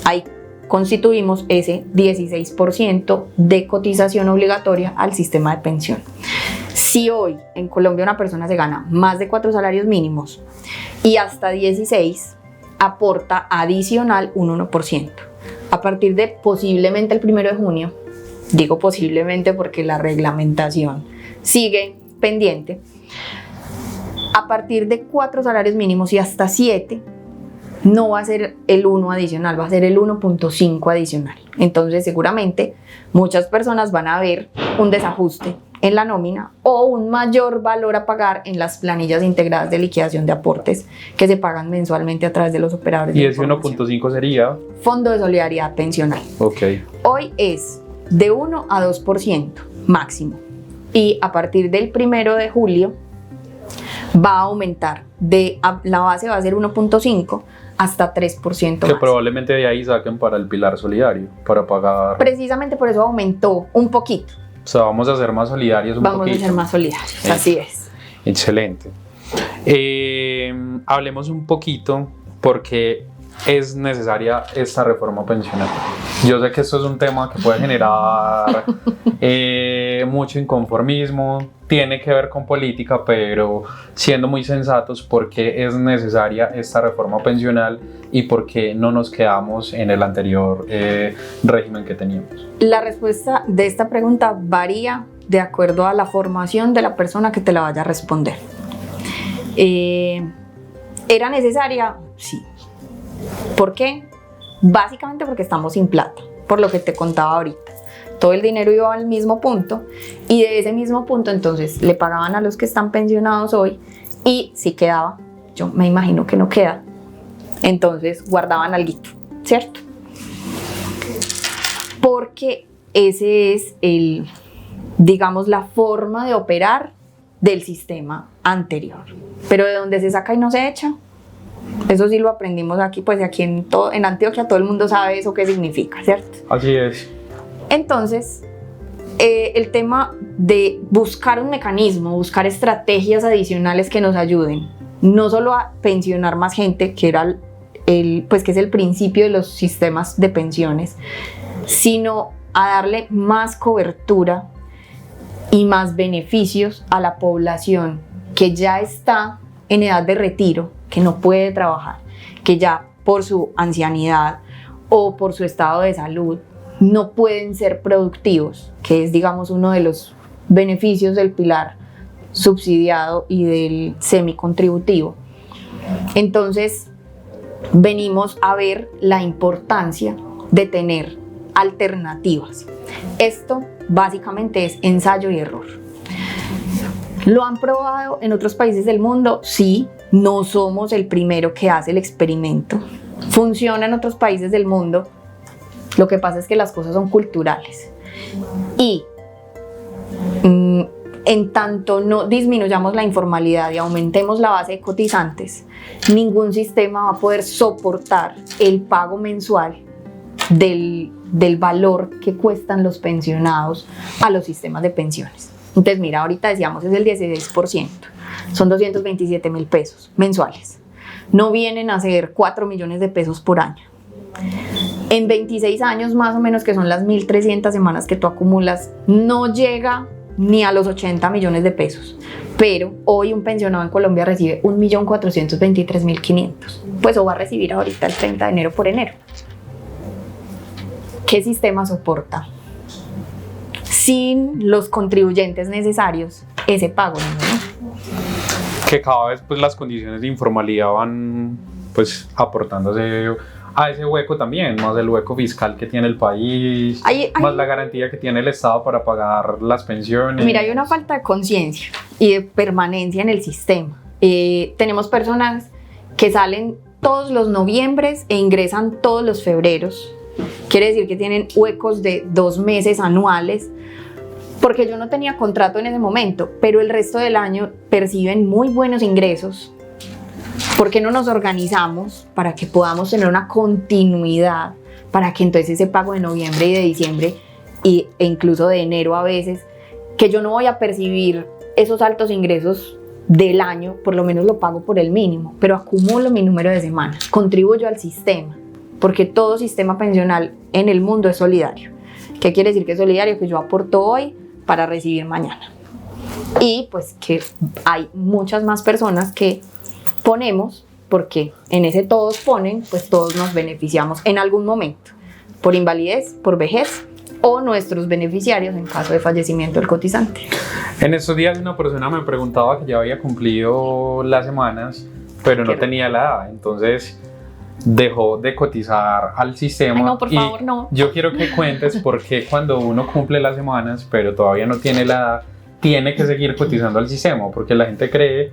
Ahí constituimos ese 16% de cotización obligatoria al sistema de pensión. Si hoy en Colombia una persona se gana más de 4 salarios mínimos y hasta 16, aporta adicional un 1%. A partir de posiblemente el 1 de junio, digo posiblemente porque la reglamentación sigue pendiente, a partir de 4 salarios mínimos y hasta 7, no va a ser el 1 adicional, va a ser el 1.5 adicional. Entonces seguramente muchas personas van a ver un desajuste en la nómina o un mayor valor a pagar en las planillas integradas de liquidación de aportes que se pagan mensualmente a través de los operadores. ¿Y ese 1.5 sería? Fondo de solidaridad pensional. Ok. Hoy es de 1 a 2% máximo. Y a partir del 1 de julio va a aumentar. La base va a ser 1.5, hasta 3% Que más. probablemente de ahí saquen para el pilar solidario, para pagar. Precisamente por eso aumentó un poquito. O sea, vamos a ser más solidarios un Vamos poquito. a ser más solidarios, así es. Excelente. Hablemos un poquito porque es necesaria esta reforma pensional. Yo sé que esto es un tema que puede generar mucho inconformismo, tiene que ver con política, pero siendo muy sensatos, ¿por qué es necesaria esta reforma pensional y por qué no nos quedamos en el anterior régimen que teníamos? La respuesta de esta pregunta varía de acuerdo a la formación de la persona que te la vaya a responder. ¿Era necesaria? Sí. ¿Por qué? Básicamente porque estamos sin plata, por lo que te contaba ahorita. Todo el dinero iba al mismo punto y de ese mismo punto entonces le pagaban a los que están pensionados hoy y si quedaba, yo me imagino que no queda, entonces guardaban alguito, ¿cierto? Porque ese es digamos, la forma de operar del sistema anterior. Pero de dónde se saca y no se echa, eso sí lo aprendimos aquí, pues aquí en Antioquia todo el mundo sabe eso qué significa, ¿cierto? Así es. Entonces, el tema de buscar un mecanismo, buscar estrategias adicionales que nos ayuden, no solo a pensionar más gente, que era pues que es el principio de los sistemas de pensiones, sino a darle más cobertura y más beneficios a la población que ya está en edad de retiro, que no puede trabajar, que ya por su ancianidad o por su estado de salud no pueden ser productivos, que es, digamos, uno de los beneficios del pilar subsidiado y del semicontributivo. Entonces, venimos a ver la importancia de tener alternativas. Esto básicamente es ensayo y error. ¿Lo han probado en otros países del mundo? Sí, no somos el primero que hace el experimento. Funciona en otros países del mundo. Lo que pasa es que las cosas son culturales. Y en tanto no disminuyamos la informalidad y aumentemos la base de cotizantes, ningún sistema va a poder soportar el pago mensual del valor que cuestan los pensionados a los sistemas de pensiones. Entonces, mira, ahorita decíamos es el 16%, son 227.000 pesos mensuales. No vienen a ser 4 millones de pesos por año. En 26 años más o menos, que son las 1.300 semanas que tú acumulas, no llega ni a los 80 millones de pesos. Pero hoy un pensionado en Colombia recibe 1.423.500. Pues o va a recibir ahorita el 30 de enero por enero. ¿Qué sistema soporta sin los contribuyentes necesarios ese pago? ¿No? Que cada vez pues las condiciones de informalidad van pues aportándose a ese hueco también, más el hueco fiscal que tiene el país, más la garantía que tiene el Estado para pagar las pensiones. Mira, hay una falta de conciencia y de permanencia en el sistema. Tenemos personas que salen todos los noviembres e ingresan todos los febreros. Quiere decir que tienen huecos de 2 meses anuales, porque yo no tenía contrato en ese momento, pero el resto del año perciben muy buenos ingresos. ¿Por qué no nos organizamos para que podamos tener una continuidad, para que entonces ese pago de noviembre y de diciembre e incluso de enero a veces, que yo no voy a percibir esos altos ingresos del año, por lo menos lo pago por el mínimo, pero acumulo mi número de semanas, contribuyo al sistema, porque todo sistema pensional en el mundo es solidario. ¿Qué quiere decir que es solidario? Que yo aporto hoy para recibir mañana. Y pues que hay muchas más personas que ponemos, porque en ese todos ponen, pues todos nos beneficiamos en algún momento, por invalidez, por vejez o nuestros beneficiarios en caso de fallecimiento del cotizante. En estos días una persona me preguntaba que ya había cumplido las semanas, pero no tenía la edad, entonces dejó de cotizar al sistema. Ay, no, por favor, no. Yo quiero que cuentes por qué cuando uno cumple las semanas, pero todavía no tiene la edad, tiene que seguir cotizando al sistema, porque la gente cree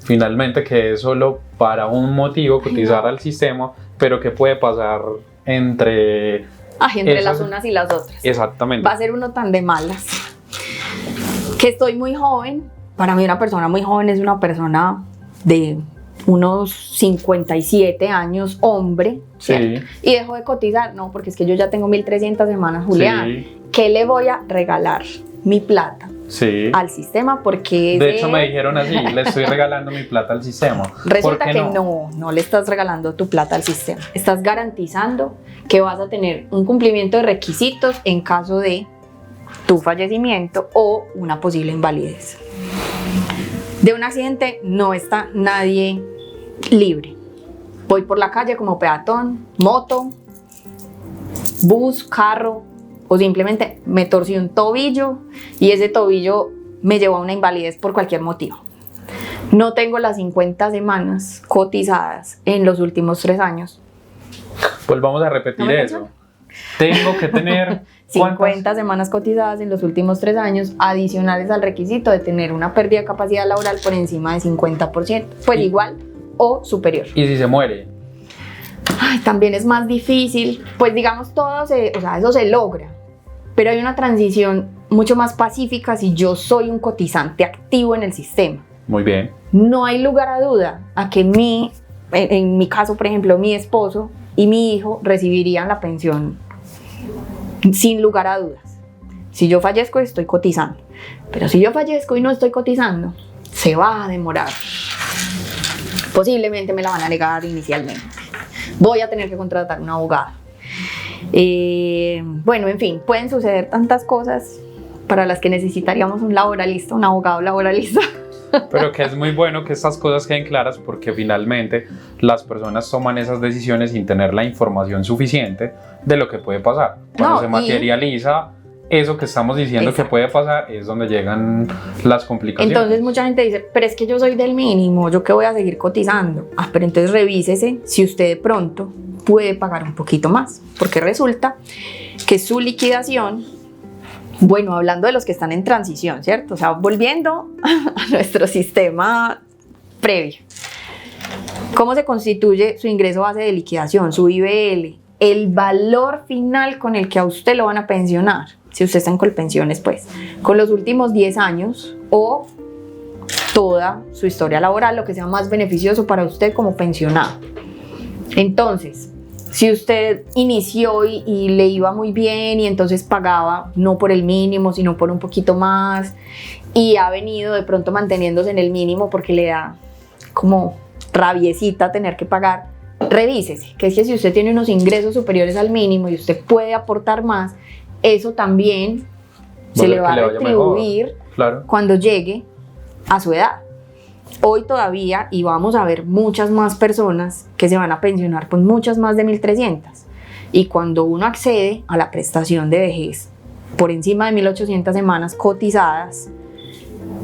finalmente que es solo para un motivo cotizar al sistema, pero ¿qué puede pasar entre las unas y las otras? Exactamente. Va a ser uno tan de malas. Que estoy muy joven. Para mí una persona muy joven es una persona de unos 57 años, hombre, ¿cierto? Sí. Y dejo de cotizar, no, porque es que yo ya tengo 1.300 semanas, Julián. Sí. ¿Qué le voy a regalar? Mi plata Sí. al sistema, porque De hecho me dijeron así, le estoy regalando mi plata al sistema. resulta ¿Por qué que no le estás regalando tu plata al sistema. Estás garantizando que vas a tener un cumplimiento de requisitos en caso de tu fallecimiento o una posible invalidez. De un accidente no está nadie libre. Voy por la calle como peatón, moto, bus, carro, o simplemente me torcí un tobillo y ese tobillo me llevó a una invalidez por cualquier motivo. No tengo las 50 semanas cotizadas en los últimos 3 años. Pues vamos a repetir ¿No me eso. Tengo que tener 50 semanas cotizadas en los últimos 3 años, adicionales al requisito de tener una pérdida de capacidad laboral por encima de 50%, pues igual o superior. ¿Y si se muere? Ay, también es más difícil, pues digamos eso se logra, pero hay una transición mucho más pacífica si yo soy un cotizante activo en el sistema. Muy bien. No hay lugar a duda a que en mi caso, por ejemplo, mi esposo y mi hijo recibirían la pensión sin lugar a dudas. Si yo fallezco, estoy cotizando, pero si yo fallezco y no estoy cotizando, se va a demorar. Posiblemente me la van a negar inicialmente. Voy a tener que contratar un abogado. Bueno, en fin, pueden suceder tantas cosas para las que necesitaríamos un laboralista, un abogado laboralista. Pero que es muy bueno que estas cosas queden claras porque finalmente las personas toman esas decisiones sin tener la información suficiente de lo que puede pasar. Cuando se materializa eso que estamos diciendo que puede pasar es donde llegan las complicaciones. Entonces mucha gente dice, pero es que yo soy del mínimo, ¿yo qué voy a seguir cotizando? Pero entonces revísese si usted de pronto puede pagar un poquito más, porque resulta que su liquidación, bueno, hablando de los que están en transición, ¿cierto? O sea, volviendo a nuestro sistema previo. ¿Cómo se constituye su ingreso base de liquidación, su IBL? El valor final con el que a usted lo van a pensionar, si usted está en Colpensiones, pues, con los últimos 10 años o toda su historia laboral, lo que sea más beneficioso para usted como pensionado. Entonces, si usted inició y le iba muy bien y entonces pagaba no por el mínimo, sino por un poquito más y ha venido de pronto manteniéndose en el mínimo porque le da como rabiecita tener que pagar, revísese, que es que si usted tiene unos ingresos superiores al mínimo y usted puede aportar más, eso también se le va a retribuir cuando llegue a su edad. Hoy todavía, y vamos a ver muchas más personas que se van a pensionar con muchas más de 1.300. Y cuando uno accede a la prestación de vejez por encima de 1.800 semanas cotizadas,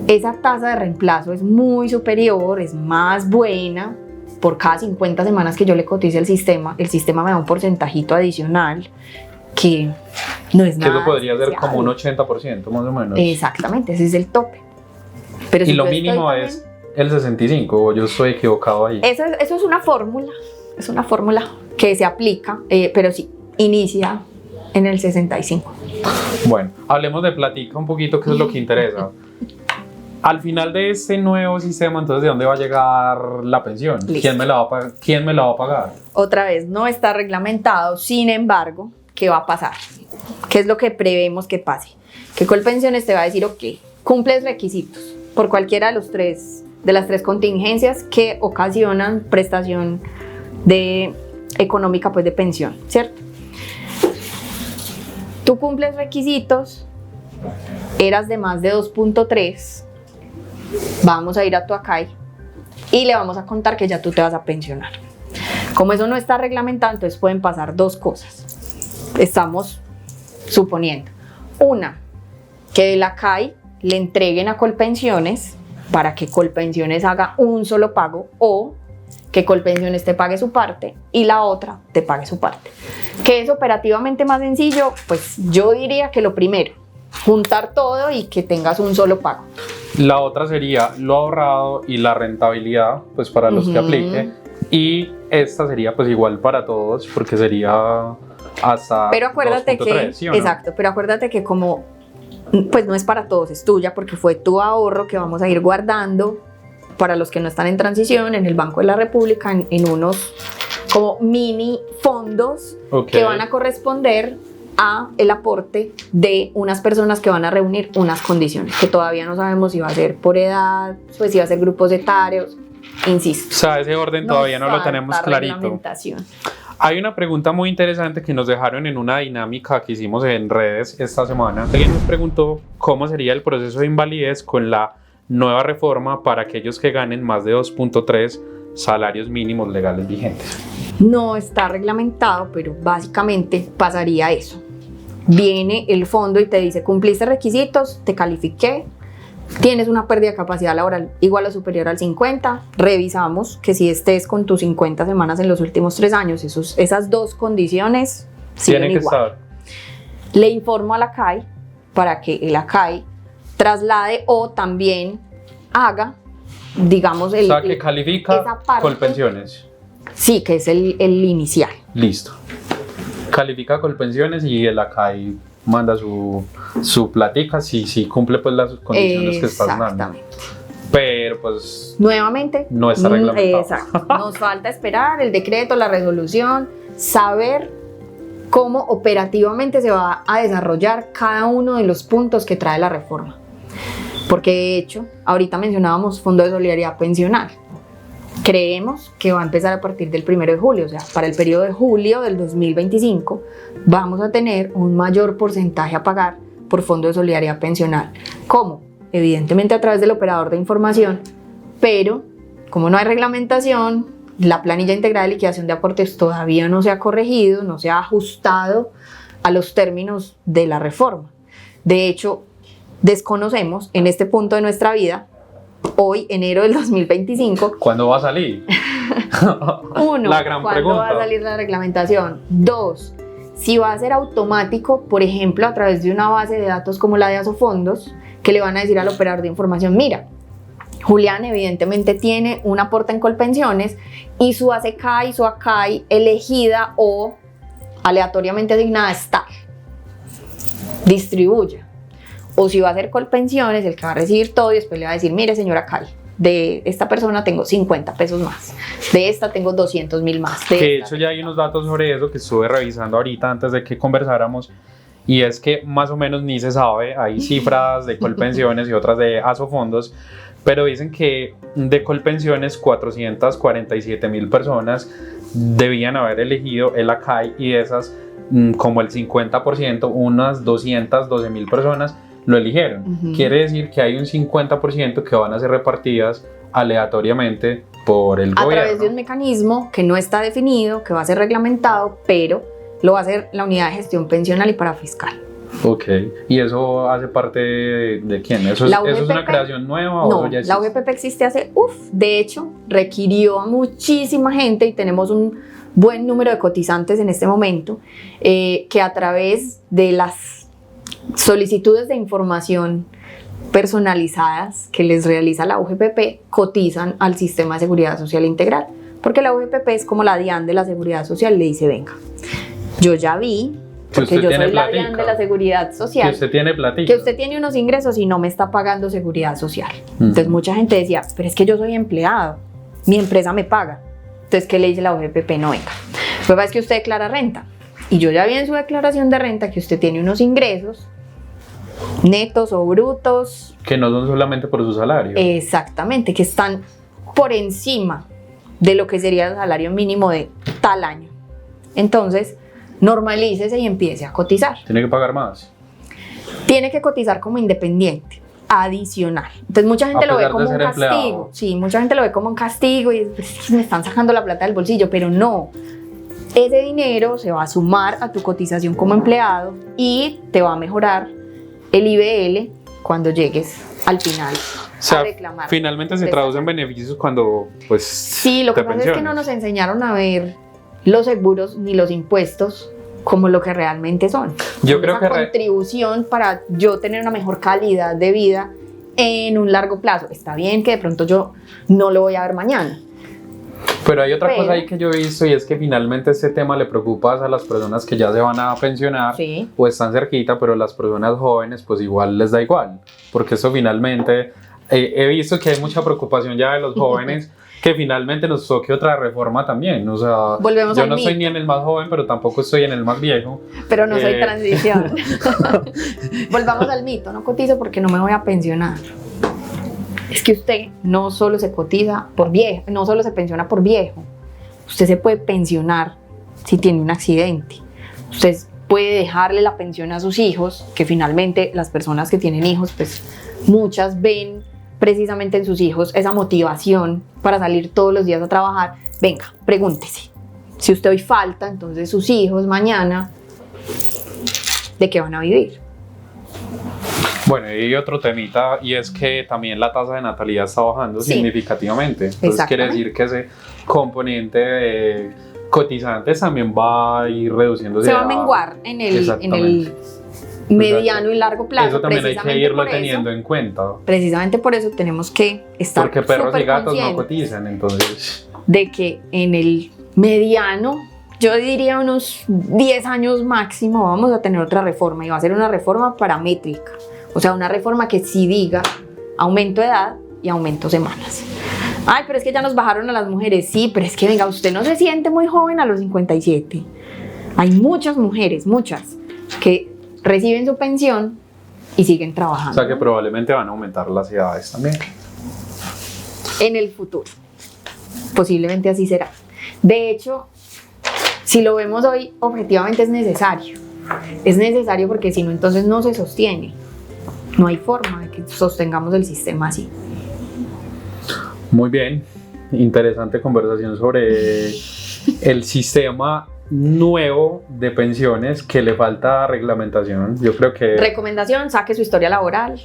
esa tasa de reemplazo es muy superior, es más buena. Por cada 50 semanas que yo le cotice al sistema, el sistema me da un porcentajito adicional que no es nada. Que eso podría ser como un 80% más o menos. Exactamente, ese es el tope. Pero y si lo mínimo es el 65, o yo estoy equivocado ahí. Eso es una fórmula que se aplica, pero sí, inicia en el 65. Bueno, hablemos de platica un poquito, que es lo que interesa. Al final de este nuevo sistema, entonces, ¿de dónde va a llegar la pensión? ¿Quién me la va a pagar? Otra vez, no está reglamentado, sin embargo, ¿qué va a pasar? ¿Qué es lo que prevemos que pase? Que Colpensiones te va a decir, ok, cumples requisitos por cualquiera de las tres contingencias que ocasionan prestación económica, pues de pensión, ¿cierto? Tú cumples requisitos, eras de más de 2.3, vamos a ir a tu ACAI y le vamos a contar que ya tú te vas a pensionar. Como eso no está reglamentado, entonces pueden pasar dos cosas. Estamos suponiendo. Una, que de la ACAI le entreguen a Colpensiones para que Colpensiones haga un solo pago o que Colpensiones te pague su parte y la otra te pague su parte. ¿Qué es operativamente más sencillo? Pues yo diría que lo primero, juntar todo y que tengas un solo pago. La otra sería lo ahorrado y la rentabilidad, pues para los que aplique. Y esta sería pues igual para todos porque sería hasta 2.3, ¿sí o no? Exacto, pero acuérdate que como pues no es para todos, es tuya porque fue tu ahorro que vamos a ir guardando para los que no están en transición, en el Banco de la República, en unos como mini fondos que van a corresponder a el aporte de unas personas que van a reunir unas condiciones, que todavía no sabemos si va a ser por edad, pues si va a ser grupos etarios, insisto. O sea, ese orden todavía no lo tenemos clarito. Hay una pregunta muy interesante que nos dejaron en una dinámica que hicimos en redes esta semana. Alguien nos preguntó cómo sería el proceso de invalidez con la nueva reforma para aquellos que ganen más de 2.3 salarios mínimos legales vigentes. No está reglamentado, pero básicamente pasaría eso. Viene el fondo y te dice, cumpliste requisitos, te califiqué, tienes una pérdida de capacidad laboral igual o superior al 50, revisamos que si estés con tus 50 semanas en los últimos 3 años, esas dos condiciones tienen que igual. estar. Le informo a la CAI para que el ACAI traslade o también haga, digamos, o sea, que califica Colpensiones. Sí, que es el inicial. Listo. Califica Colpensiones y el ACAI manda su platica si cumple pues las condiciones que estás dando. Exactamente. Pero pues nuevamente no está reglamentado. Exacto. Nos falta esperar el decreto, la resolución, saber cómo operativamente se va a desarrollar cada uno de los puntos que trae la reforma. Porque de hecho, ahorita mencionábamos Fondo de Solidaridad Pensional. Creemos que va a empezar a partir del 1 de julio, o sea, para el periodo de julio del 2025 vamos a tener un mayor porcentaje a pagar por Fondo de Solidaridad Pensional. ¿Cómo? Evidentemente a través del operador de información, pero como no hay reglamentación, la planilla integral de liquidación de aportes todavía no se ha corregido, no se ha ajustado a los términos de la reforma. De hecho, desconocemos en este punto de nuestra vida, hoy, enero del 2025. ¿Cuándo va a salir? Uno, la gran ¿cuándo pregunta va a salir la reglamentación? 2, si va a ser automático, por ejemplo, a través de una base de datos como la de Asofondos, que le van a decir al operador de información, mira, Julián evidentemente tiene un aporte en Colpensiones y su ACK y su ACAI elegida o aleatoriamente asignada está. Distribuya. O si va a ser Colpensiones, el que va a recibir todo y después le va a decir, mire señora Cali, de esta persona tengo 50 pesos más, de esta tengo 200.000 más. De hecho ya hay unos datos sobre eso que estuve revisando ahorita antes de que conversáramos, y es que más o menos ni se sabe, hay cifras de Colpensiones y otras de Asofondos, pero dicen que de Colpensiones 447.000 personas debían haber elegido el ACAI, y de esas como el 50%, unas 212.000 personas lo eligieron. Quiere decir que hay un 50% que van a ser repartidas aleatoriamente por el gobierno. A través de un mecanismo que no está definido, que va a ser reglamentado, pero lo va a hacer la Unidad de Gestión Pensional y Parafiscal. Ok, ¿y eso hace parte de quién? ¿Eso es una creación nueva no, o eso ya existe? La UGPP existe hace, de hecho, requirió a muchísima gente y tenemos un buen número de cotizantes en este momento, que a través de las solicitudes de información personalizadas que les realiza la UGPP cotizan al Sistema de Seguridad Social Integral, porque la UGPP es como la DIAN de la Seguridad Social, le dice, venga, yo ya vi, porque yo soy la DIAN de la Seguridad Social, que usted tiene platica, que usted tiene unos ingresos y no me está pagando Seguridad Social. Entonces mucha gente decía, pero es que yo soy empleado, mi empresa me paga. Entonces, ¿qué le dice la UGPP? No, venga, lo que pasa es que usted declara renta, y yo ya vi en su declaración de renta que usted tiene unos ingresos netos o brutos que no son solamente por su salario. Exactamente, que están por encima de lo que sería el salario mínimo de tal año. Entonces, normalícese y empiece a cotizar. ¿Tiene que pagar más? Tiene que cotizar como independiente, adicional. Entonces, mucha gente lo ve como un castigo. Empleado. Sí, mucha gente lo ve como un castigo y pues, me están sacando la plata del bolsillo, pero no. Ese dinero se va a sumar a tu cotización como empleado y te va a mejorar el IBL cuando llegues al final, o sea, a reclamar. Finalmente se traduce en beneficios cuando pues sí, lo que pasa es que no nos enseñaron a ver los seguros ni los impuestos como lo que realmente son. Yo creo que contribución para yo tener una mejor calidad de vida en un largo plazo. Está bien que de pronto yo no lo voy a ver mañana. Pero hay otra cosa ahí que yo he visto, y es que finalmente este tema le preocupa a las personas que ya se van a pensionar, sí, o están cerquita, pero las personas jóvenes pues igual les da igual, porque eso finalmente he visto que hay mucha preocupación ya de los jóvenes que finalmente nos toque otra reforma también. O sea, Volvemos yo al no soy mito. ni en el más joven, pero tampoco estoy en el más viejo. Pero no soy transición. Volvamos al mito, no cotizo porque no me voy a pensionar. Es que usted no solo se cotiza por viejo, no solo se pensiona por viejo. Usted se puede pensionar si tiene un accidente. Usted puede dejarle la pensión a sus hijos, que finalmente las personas que tienen hijos, pues muchas ven precisamente en sus hijos esa motivación para salir todos los días a trabajar. Venga, pregúntese. Si usted hoy falta, entonces sus hijos mañana, ¿de qué van a vivir? Bueno, y otro temita, y es que también la tasa de natalidad está bajando Sí. significativamente. Entonces quiere decir que ese componente de cotizantes también va a ir reduciéndose. Se va a menguar en el Exactamente. mediano y largo plazo. Eso también hay que Precisamente irlo por eso- teniendo en cuenta. Precisamente por eso tenemos que estar Porque perros y súper gatos no conscientes cotizan, entonces. de que en el mediano, yo diría unos 10 años máximo, vamos a tener otra reforma y va a ser una reforma paramétrica. O sea, una reforma que sí diga aumento de edad y aumento semanas. Ay, pero es que ya nos bajaron a las mujeres. Sí, pero es que venga, usted no se siente muy joven a los 57. Hay muchas mujeres, muchas, que reciben su pensión y siguen O trabajando sea que probablemente van a aumentar las edades también. en el futuro. Posiblemente así será. De hecho, si lo vemos hoy, objetivamente es necesario. Es necesario porque si no, entonces no se sostiene. No hay forma de que sostengamos el sistema así. Muy bien, interesante conversación sobre el sistema nuevo de pensiones que le falta reglamentación. Yo creo que Recomendación, saque su historia laboral.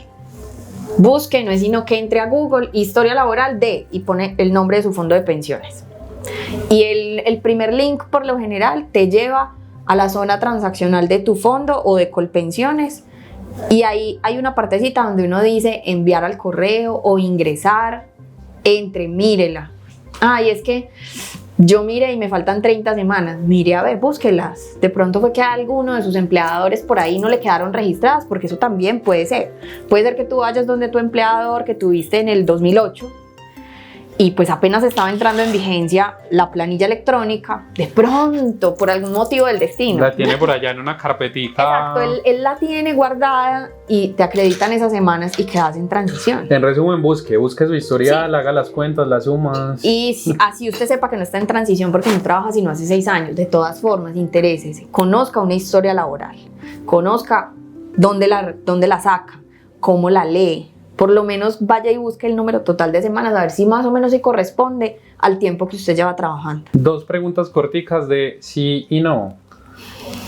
Busque, no es sino que entre a Google, historia laboral de, y pone el nombre de su fondo de pensiones. Y el primer link, por lo general, te lleva a la zona transaccional de tu fondo o de Colpensiones. Y ahí hay una partecita donde uno dice enviar al correo o ingresar. Entre, mírela. Ay, es que yo miré y me faltan 30 semanas. Mire, a ver, búsquelas. De pronto fue que a alguno de sus empleadores por ahí no le quedaron registradas, porque eso también puede ser. Puede ser que tú vayas donde tu empleador que tuviste en el 2008 y pues apenas estaba entrando en vigencia la planilla electrónica, de pronto, por algún motivo del destino. la tiene por allá en una carpetita. Exacto, él la tiene guardada y te acreditan esas semanas y quedas en transición. En resumen, busque su historial, Sí. haga las cuentas, las sumas. Y así usted sepa que no está en transición porque no trabaja sino hace 6 años. De todas formas, interésese, conozca una historia laboral, conozca dónde la saca, cómo la lee. Por lo menos vaya y busque el número total de semanas, a ver si más o menos se corresponde al tiempo que usted lleva trabajando. Dos preguntas corticas de sí y no.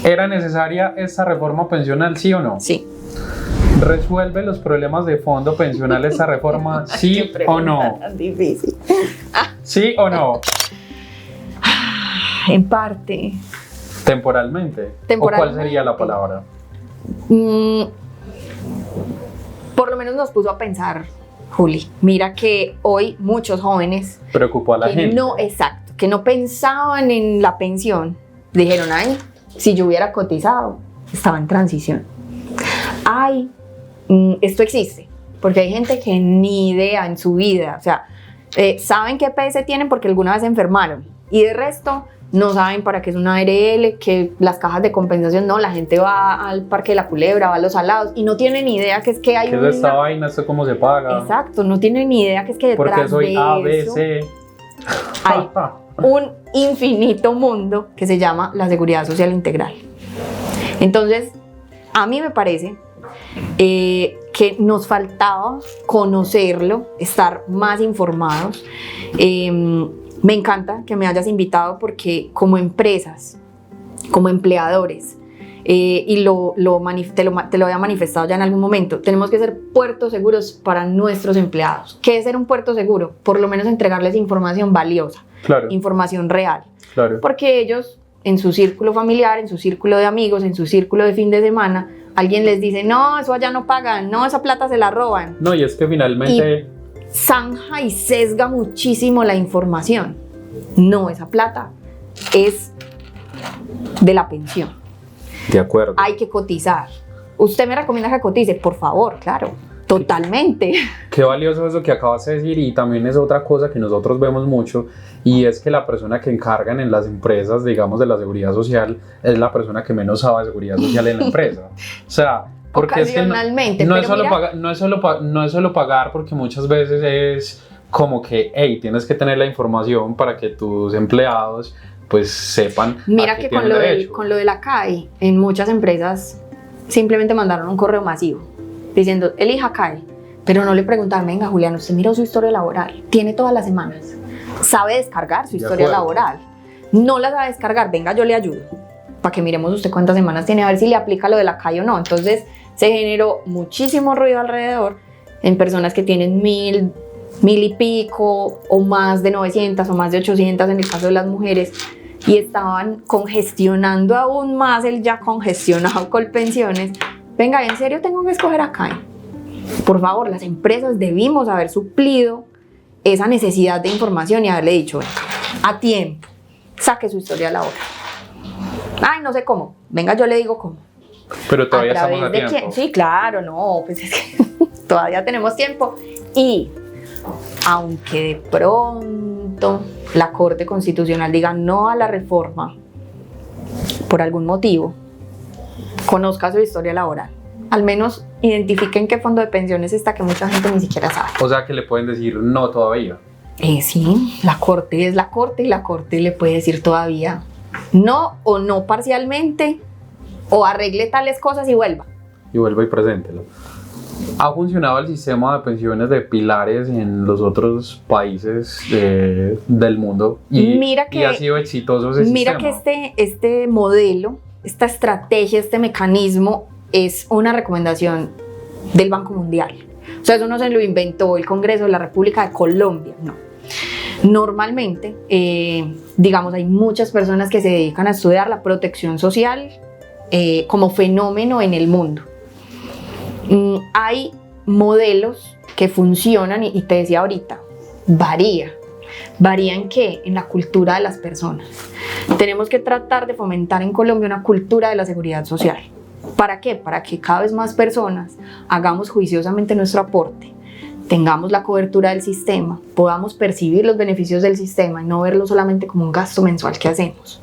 ¿Era necesaria esta reforma pensional, sí o no? Sí. ¿Resuelve los problemas de fondo pensional esta reforma, sí Qué o pregunta no? tan difícil. ¿Sí o no? En parte. Temporalmente. Temporalmente. ¿O cuál sería la palabra? Por lo menos nos puso a pensar, Juli. Mira que hoy muchos jóvenes Preocupó a la que gente. no, exacto, que no pensaban en la pensión, dijeron, ay, si yo hubiera cotizado, estaba en transición. Ay, esto existe, porque hay gente que ni idea en su vida, o sea, saben qué PS tienen porque alguna vez se enfermaron y de resto no saben para qué es una ARL, que las cajas de compensación, no, la gente va al Parque de la Culebra, va a los Salados y no tienen ni idea que es que hay ¿Qué es esta vaina? ¿Esto cómo se paga? Exacto, no tienen ni idea que es que detrás Porque soy de A, B, eso C. hay un infinito mundo que se llama la seguridad social integral. Entonces, a mí me parece que nos faltaba conocerlo, estar más informados. Me encanta que me hayas invitado porque como empresas, como empleadores, y te lo había manifestado ya en algún momento, tenemos que ser puertos seguros para nuestros empleados. ¿Qué es ser un puerto seguro? Por lo menos entregarles información valiosa, Claro, información real, claro. porque ellos en su círculo familiar, en su círculo de amigos, en su círculo de fin de semana, alguien les dice, no, eso allá no pagan, no, esa plata se la roban. No, y es que finalmente... Zanja y sesga muchísimo la información. No, esa plata es de la pensión. De acuerdo. Hay que cotizar. ¿Usted me recomienda que cotice? Por favor, claro. Totalmente. Qué valioso eso que acabas de decir, y también es otra cosa que nosotros vemos mucho, y es que la persona que encargan en las empresas, digamos, de la seguridad social, es la persona que menos sabe de seguridad social en la empresa. O sea, porque es que no es solo pagar, no es solo pagar, porque muchas veces es como que, hey, tienes que tener la información para que tus empleados pues sepan. Mira que con lo de la CAE, en muchas empresas simplemente mandaron un correo masivo diciendo, elija CAE, pero no le preguntaron, venga Julián, usted miró su historia laboral, tiene todas las semanas, sabe descargar su historia laboral, no la sabe descargar, venga yo le ayudo, para que miremos usted cuántas semanas tiene, a ver si le aplica lo de la CAE o no. Entonces se generó muchísimo ruido alrededor en personas que tienen 1000 y pico, o más de 900 o más de 800 en el caso de las mujeres, y estaban congestionando aún más el ya congestionado Colpensiones. Venga, ¿en serio tengo que escoger a CAE? Por favor, las empresas debimos haber suplido esa necesidad de información y haberle dicho, venga, a tiempo, saque su historia laboral. Ay, no sé cómo, venga, yo le digo cómo. Pero todavía estamos a tiempo. ¿Quién? Sí, claro, no, pues es que todavía tenemos tiempo. Y aunque de pronto la Corte Constitucional diga no a la reforma, por algún motivo, conozca su historia laboral. Al menos identifiquen qué fondo de pensiones está, que mucha gente ni siquiera sabe. O sea que le pueden decir no todavía. Sí, la Corte es la Corte, y la Corte le puede decir todavía no, o no parcialmente, o arregle tales cosas y vuelva. Y vuelva y preséntelo. ¿Ha funcionado el sistema de pensiones de pilares en los otros países del mundo? Y ha sido exitoso ese sistema. Mira que este modelo, esta estrategia, este mecanismo es una recomendación del Banco Mundial. O sea, eso no se lo inventó el Congreso de la República de Colombia, no. Normalmente, digamos, hay muchas personas que se dedican a estudiar la protección social como fenómeno en el mundo. Hay modelos que funcionan y te decía ahorita, varía en qué, en la cultura de las personas. Tenemos que tratar de fomentar en Colombia una cultura de la seguridad social. ¿Para qué? Para que cada vez más personas hagamos juiciosamente nuestro aporte, tengamos la cobertura del sistema, podamos percibir los beneficios del sistema y no verlo solamente como un gasto mensual que hacemos.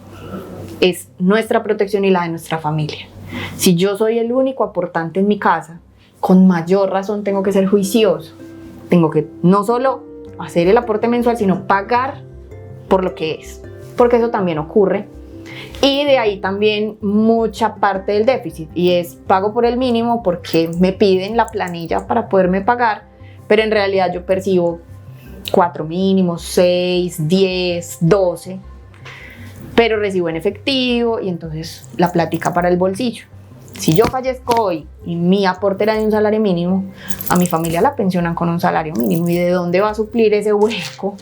Es nuestra protección y la de nuestra familia. Si yo soy el único aportante en mi casa, con mayor razón tengo que ser juicioso. Tengo que no solo hacer el aporte mensual, sino pagar por lo que es, porque eso también ocurre. Y de ahí también mucha parte del déficit, y es pago por el mínimo porque me piden la planilla para poderme pagar, pero en realidad yo percibo 4 mínimos, 6, 10, 12, pero recibo en efectivo y entonces la plática para el bolsillo. Si yo fallezco hoy y mi aporte era de un salario mínimo, a mi familia la pensionan con un salario mínimo. ¿Y de dónde va a suplir ese hueco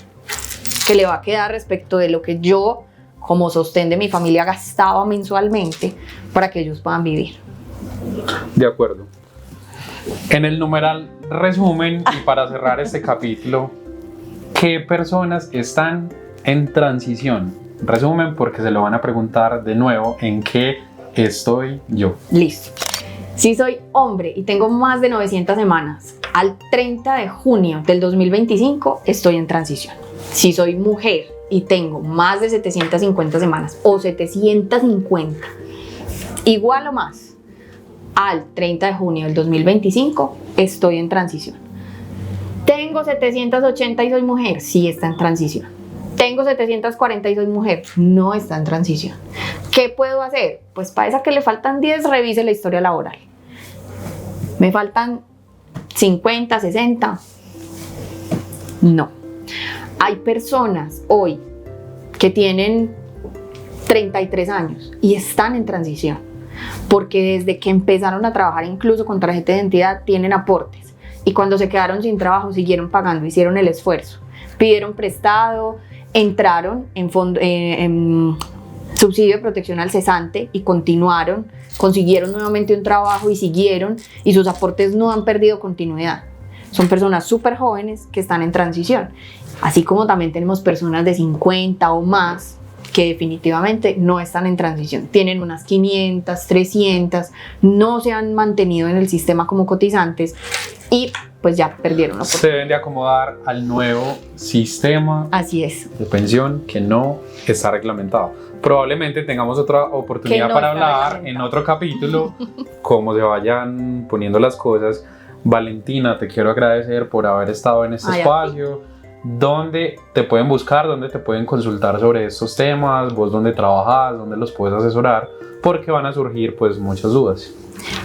que le va a quedar respecto de lo que yo, como sostén de mi familia, gastaba mensualmente para que ellos puedan vivir? De acuerdo. En el numeral resumen, y para cerrar este capítulo, ¿qué personas están en transición? Resumen, porque se lo van a preguntar de nuevo, ¿en qué estoy yo? Listo. Si soy hombre y tengo más de 900 semanas, al 30 de junio del 2025 estoy en transición. Si soy mujer y tengo más de 750 semanas o 750, igual o más, al 30 de junio del 2025 estoy en transición. Tengo 780 y soy mujer, sí está en transición. Tengo 740 y soy mujer, no está en transición. ¿Qué puedo hacer? Pues para esa que le faltan 10, revise la historia laboral. ¿Me faltan 50, 60? No. Hay personas hoy que tienen 33 años y están en transición, porque desde que empezaron a trabajar incluso con tarjeta de identidad tienen aportes, y cuando se quedaron sin trabajo siguieron pagando, hicieron el esfuerzo, pidieron prestado, entraron en subsidio de protección al cesante y continuaron, consiguieron nuevamente un trabajo y siguieron, y sus aportes no han perdido continuidad. Son personas súper jóvenes que están en transición, así como también tenemos personas de 50 o más que definitivamente no están en transición, tienen unas 500, 300, no se han mantenido en el sistema como cotizantes, y pues ya perdieron la Se oportunidad. deben de acomodar al nuevo sistema Así es. de pensión que no está reglamentado. Probablemente tengamos otra oportunidad Que no para está hablar en reglamentado. otro capítulo cómo se vayan poniendo las cosas. Valentina, te quiero agradecer por haber estado en este Ay, a espacio. ¿Dónde te pueden buscar? ¿Dónde te pueden consultar sobre estos temas? ¿Vos dónde trabajas? ¿Dónde los puedes asesorar? Porque van a surgir pues muchas dudas.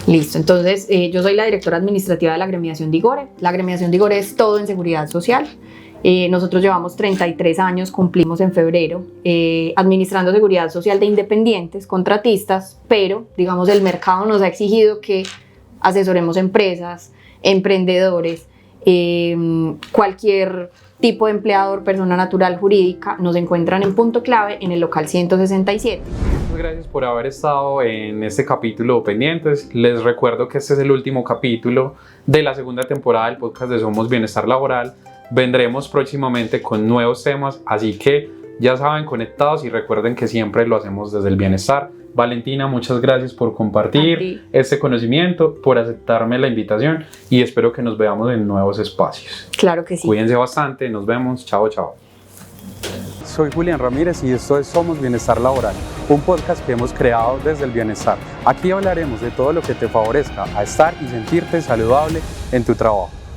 Listo, entonces yo soy la directora administrativa de la Agremiación Digore. La Agremiación Digore es todo en seguridad social. Nosotros llevamos 33 años, cumplimos en febrero, administrando seguridad social de independientes, contratistas, pero digamos el mercado nos ha exigido que asesoremos empresas, emprendedores, cualquier tipo de empleador, persona natural, jurídica. Nos encuentran en Punto Clave en el local 167. Muchas gracias por haber estado en este capítulo pendientes. Les recuerdo que este es el último capítulo de la segunda temporada del podcast de Somos Bienestar Laboral. Vendremos próximamente con nuevos temas, así que ya saben, conectados y recuerden que siempre lo hacemos desde el bienestar. Valentina, muchas gracias por compartir este conocimiento, por aceptarme la invitación y espero que nos veamos en nuevos espacios. Claro que sí. Cuídense bastante, nos vemos, chao, chao. Soy Julián Ramírez y esto es Somos Bienestar Laboral, un podcast que hemos creado desde el bienestar. Aquí hablaremos de todo lo que te favorezca a estar y sentirte saludable en tu trabajo.